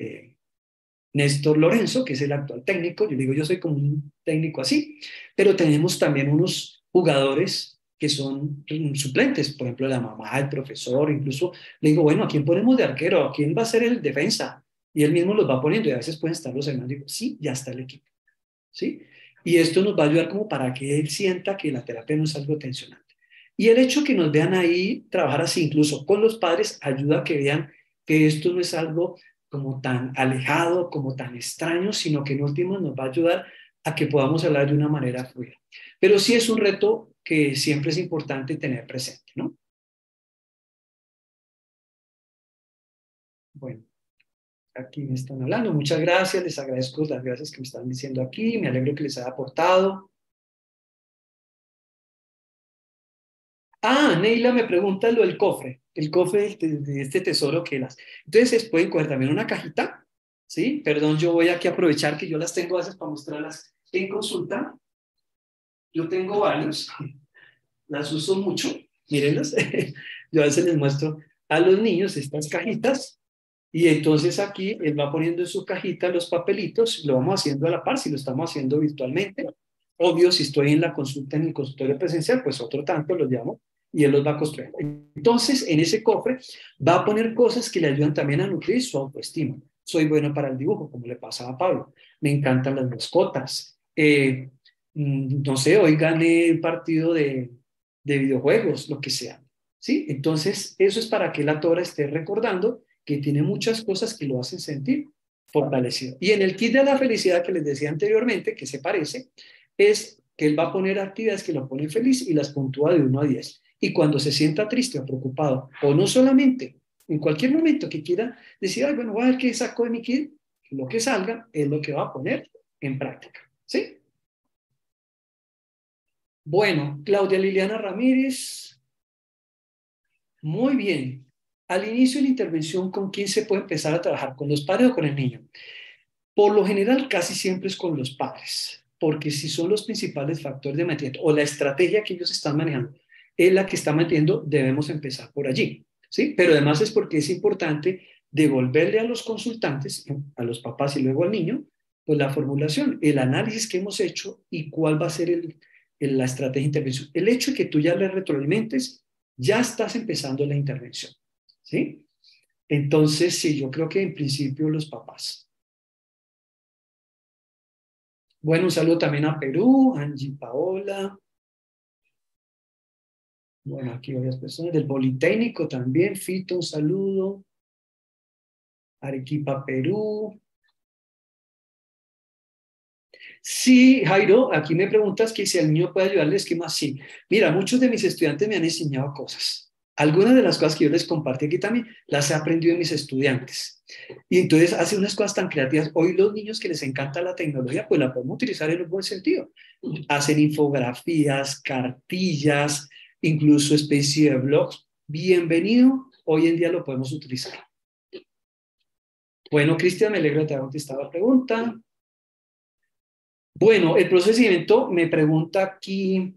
Néstor Lorenzo, que es el actual técnico, yo digo, yo soy como un técnico así, pero tenemos también unos jugadores que son suplentes, por ejemplo, la mamá, el profesor, incluso le digo, bueno, ¿a quién ponemos de arquero? ¿A quién va a ser el defensa? Y él mismo los va poniendo y a veces pueden estar los hermanos, digo, sí, ya está el equipo, ¿sí? Y esto nos va a ayudar como para que él sienta que la terapia no es algo tensionante. Y el hecho que nos vean ahí trabajar así, incluso con los padres, ayuda a que vean que esto no es algo como tan alejado, como tan extraño, sino que en último nos va a ayudar a que podamos hablar de una manera fluida. Pero sí es un reto que siempre es importante tener presente, ¿no? Bueno, aquí me están hablando. Muchas gracias, les agradezco las gracias que me están diciendo aquí, me alegro que les haya aportado. Ah, Neila me pregunta lo del cofre, el cofre de este tesoro que las. Entonces, pueden coger también una cajita, ¿sí? Perdón, yo voy aquí a aprovechar que yo las tengo a veces para mostrarlas en consulta. Yo tengo varios, las uso mucho, mírenlas. Yo a veces les muestro a los niños estas cajitas y entonces aquí él va poniendo en su cajita los papelitos, lo vamos haciendo a la par, si lo estamos haciendo virtualmente. Obvio, si estoy en la consulta, en el consultorio presencial, pues otro tanto los llamo y él los va a construir. Entonces, en ese cofre va a poner cosas que le ayudan también a nutrir su autoestima. Soy bueno para el dibujo, como le pasaba a Pablo. Me encantan las mascotas. No sé, hoy gané el partido de videojuegos, lo que sea. ¿Sí? Entonces, eso es para que la Tora esté recordando que tiene muchas cosas que lo hacen sentir fortalecido. Y en el kit de la felicidad que les decía anteriormente, que se parece, es que él va a poner actividades que lo ponen feliz y las puntúa de 1 a 10. Y cuando se sienta triste o preocupado, o no solamente, en cualquier momento que quiera decir, ay, bueno, voy a ver qué saco de mi kit, lo que salga es lo que va a poner en práctica. ¿Sí? Bueno, Claudia Liliana Ramírez, muy bien. Al inicio de la intervención, ¿con quién se puede empezar a trabajar? ¿Con los padres o con el niño? Por lo general, casi siempre es con los padres, porque si son los principales factores de mantenimiento o la estrategia que ellos están manejando es la que está manteniendo, debemos empezar por allí, ¿sí? Pero además es porque es importante devolverle a los consultantes, a los papás y luego al niño, pues la formulación, el análisis que hemos hecho y cuál va a ser la estrategia de intervención. El hecho de que tú ya le retroalimentes, ya estás empezando la intervención, ¿sí? Entonces, sí, yo creo que en principio los papás. Bueno, un saludo también a Perú, Angie Paola. Bueno, aquí varias personas del Politécnico también. Fito, un saludo. Arequipa, Perú. Sí, Jairo, aquí me preguntas que si el niño puede ayudarles, ¿qué más? Sí. Mira, muchos de mis estudiantes me han enseñado cosas. Algunas de las cosas que yo les compartí aquí también las he aprendido de mis estudiantes. Y entonces hacen unas cosas tan creativas. Hoy los niños que les encanta la tecnología, pues la podemos utilizar en un buen sentido. Hacen infografías, cartillas, incluso especie de blogs. Bienvenido, hoy en día lo podemos utilizar. Bueno, Cristian, me alegra de haber contestado la pregunta. Bueno, el procedimiento me pregunta aquí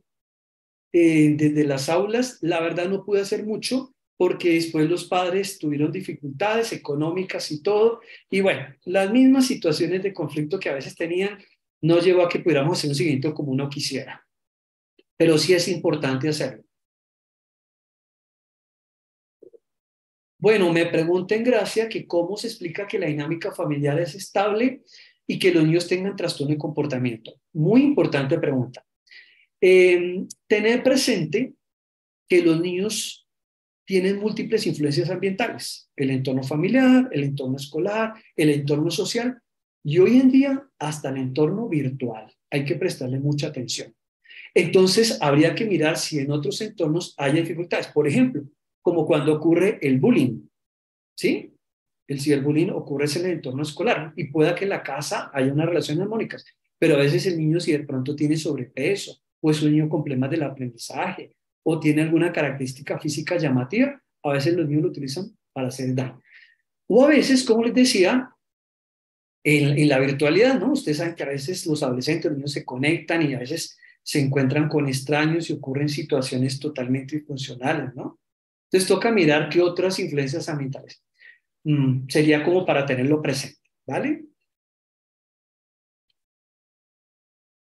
desde las aulas. La verdad no pude hacer mucho porque después los padres tuvieron dificultades económicas y todo, y bueno, las mismas situaciones de conflicto que a veces tenían no llevó a que pudiéramos hacer un seguimiento como uno quisiera, pero sí es importante hacerlo. Bueno, me pregunta en Gracia que cómo se explica que la dinámica familiar es estable y que los niños tengan trastorno de comportamiento. Muy importante pregunta. Tener presente que los niños tienen múltiples influencias ambientales, el entorno familiar, el entorno escolar, el entorno social y hoy en día hasta el entorno virtual. Hay que prestarle mucha atención. Entonces, habría que mirar si en otros entornos hay dificultades. Por ejemplo, como cuando ocurre el bullying, ¿sí? El ciberbullying ocurre en el entorno escolar y pueda que en la casa haya unas relaciones armónicas, pero a veces el niño si de pronto tiene sobrepeso o es un niño con problemas del aprendizaje o tiene alguna característica física llamativa, a veces los niños lo utilizan para hacer daño. O a veces, como les decía, en la virtualidad, ¿no? Ustedes saben que a veces los adolescentes, los niños se conectan y a veces se encuentran con extraños y ocurren situaciones totalmente disfuncionales, ¿no? Entonces toca mirar qué otras influencias ambientales. Sería como para tenerlo presente, ¿vale?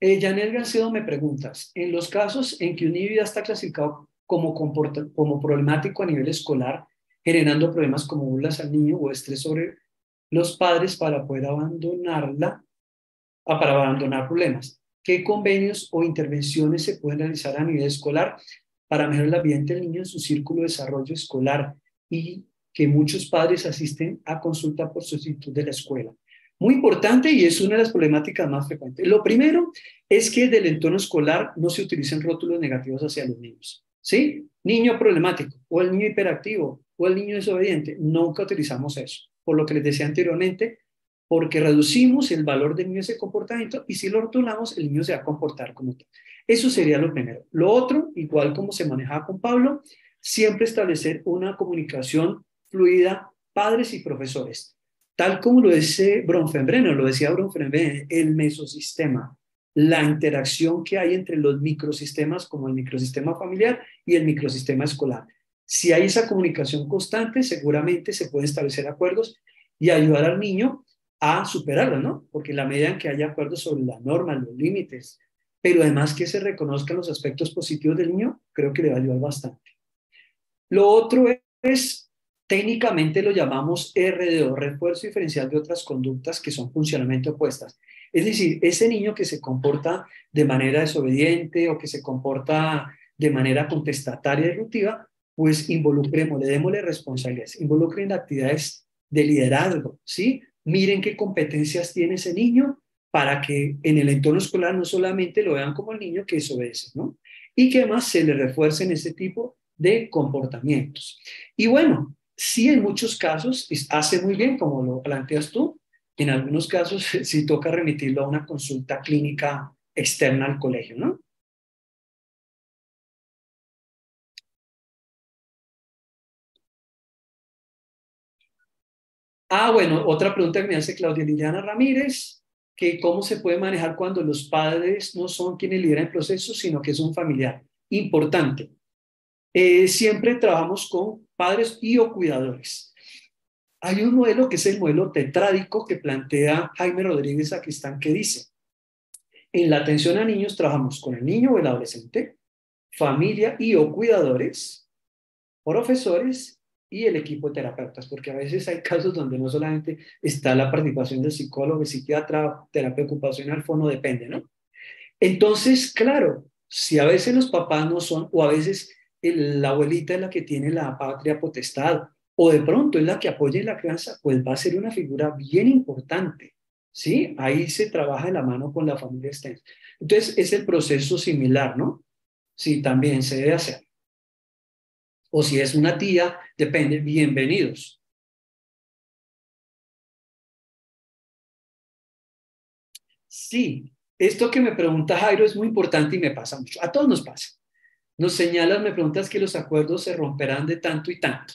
Janel Gancedo me preguntas, en los casos en que un niño ya está clasificado como problemático a nivel escolar, generando problemas como burlas al niño o estrés sobre los padres para poder para abandonar problemas, ¿qué convenios o intervenciones se pueden realizar a nivel escolar para mejorar el ambiente del niño en su círculo de desarrollo escolar y que muchos padres asisten a consulta por solicitud de la escuela? Muy importante y es una de las problemáticas más frecuentes. Lo primero es que del entorno escolar no se utilicen rótulos negativos hacia los niños. ¿Sí? Niño problemático, o el niño hiperactivo, o el niño desobediente. Nunca utilizamos eso. Por lo que les decía anteriormente, porque reducimos el valor del niño de ese comportamiento y si lo rotulamos, el niño se va a comportar como tal. Eso sería lo primero. Lo otro, igual como se manejaba con Pablo, siempre establecer una comunicación fluida, padres y profesores. Tal como lo dice Bronfenbrenner, lo decía Bronfenbrenner, el mesosistema, la interacción que hay entre los microsistemas como el microsistema familiar y el microsistema escolar. Si hay esa comunicación constante, seguramente se pueden establecer acuerdos y ayudar al niño a superarlo, ¿no? Porque en la medida en que haya acuerdos sobre las normas, los límites, pero además que se reconozcan los aspectos positivos del niño, creo que le va a ayudar bastante. Lo otro es, técnicamente lo llamamos RDO, refuerzo diferencial de otras conductas que son funcionalmente opuestas. Es decir, ese niño que se comporta de manera desobediente o que se comporta de manera contestataria y disruptiva, pues involucremos, le démosle responsabilidades, involucren actividades de liderazgo, ¿sí? Miren qué competencias tiene ese niño para que en el entorno escolar no solamente lo vean como el niño que desobedece, ¿no? Y que además se le refuercen ese tipo de comportamientos. Y bueno, sí en muchos casos hace muy bien como lo planteas tú, en algunos casos sí toca remitirlo a una consulta clínica externa al colegio, ¿no? Ah, bueno, otra pregunta que me hace Claudia Liliana Ramírez, que cómo se puede manejar cuando los padres no son quienes lideran el proceso, sino que es un familiar. Importante. Siempre trabajamos con padres y o cuidadores. Hay un modelo que es el modelo tetrádico que plantea Jaime Rodríguez Sacristán que dice, en la atención a niños trabajamos con el niño o el adolescente, familia y o cuidadores, profesores y el equipo de terapeutas, porque a veces hay casos donde no solamente está la participación del psicólogo, el psiquiatra, terapia ocupacional, fono, depende, ¿no? Entonces, claro, si a veces los papás no son, o a veces la abuelita es la que tiene la patria potestad, o de pronto es la que apoya en la crianza, pues va a ser una figura bien importante, ¿sí? Ahí se trabaja de la mano con la familia extensa. Entonces, es el proceso similar, ¿no? Sí, también se debe hacer. O si es una tía, depende, bienvenidos. Sí, esto que me pregunta Jairo es muy importante y me pasa mucho. A todos nos pasa. Nos señalas, me preguntas que los acuerdos se romperán de tanto y tanto.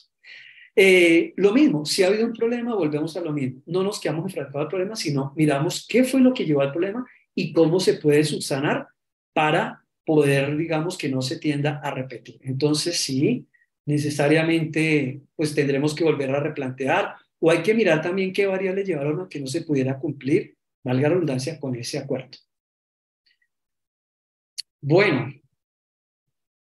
Lo mismo, si ha habido un problema, volvemos a lo mismo. No nos quedamos enfrascados al problema, sino miramos qué fue lo que llevó al problema y cómo se puede subsanar para poder, digamos, que no se tienda a repetir. Entonces, sí, necesariamente pues tendremos que volver a replantear o hay que mirar también qué variables llevaron a que no se pudiera cumplir, valga la redundancia, con ese acuerdo. Bueno,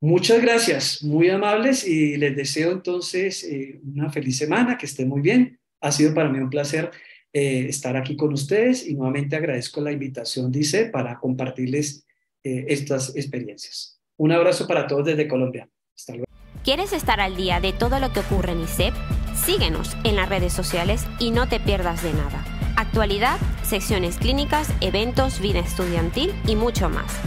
muchas gracias, muy amables y les deseo entonces una feliz semana, que estén muy bien. Ha sido para mí un placer estar aquí con ustedes y nuevamente agradezco la invitación, dice, para compartirles estas experiencias. Un abrazo para todos desde Colombia. Hasta luego. ¿Quieres estar al día de todo lo que ocurre en ISEP? Síguenos en las redes sociales y no te pierdas de nada. Actualidad, secciones clínicas, eventos, vida estudiantil y mucho más.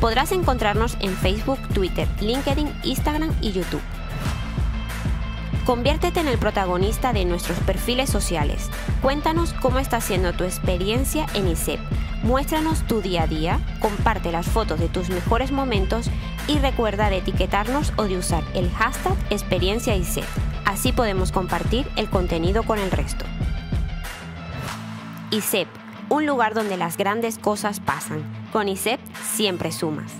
Podrás encontrarnos en Facebook, Twitter, LinkedIn, Instagram y YouTube. Conviértete en el protagonista de nuestros perfiles sociales. Cuéntanos cómo está siendo tu experiencia en ISEP. Muéstranos tu día a día, comparte las fotos de tus mejores momentos y recuerda de etiquetarnos o de usar el hashtag #ExperienciaISEP. Así podemos compartir el contenido con el resto. ISEP, un lugar donde las grandes cosas pasan. Con ISEP siempre sumas.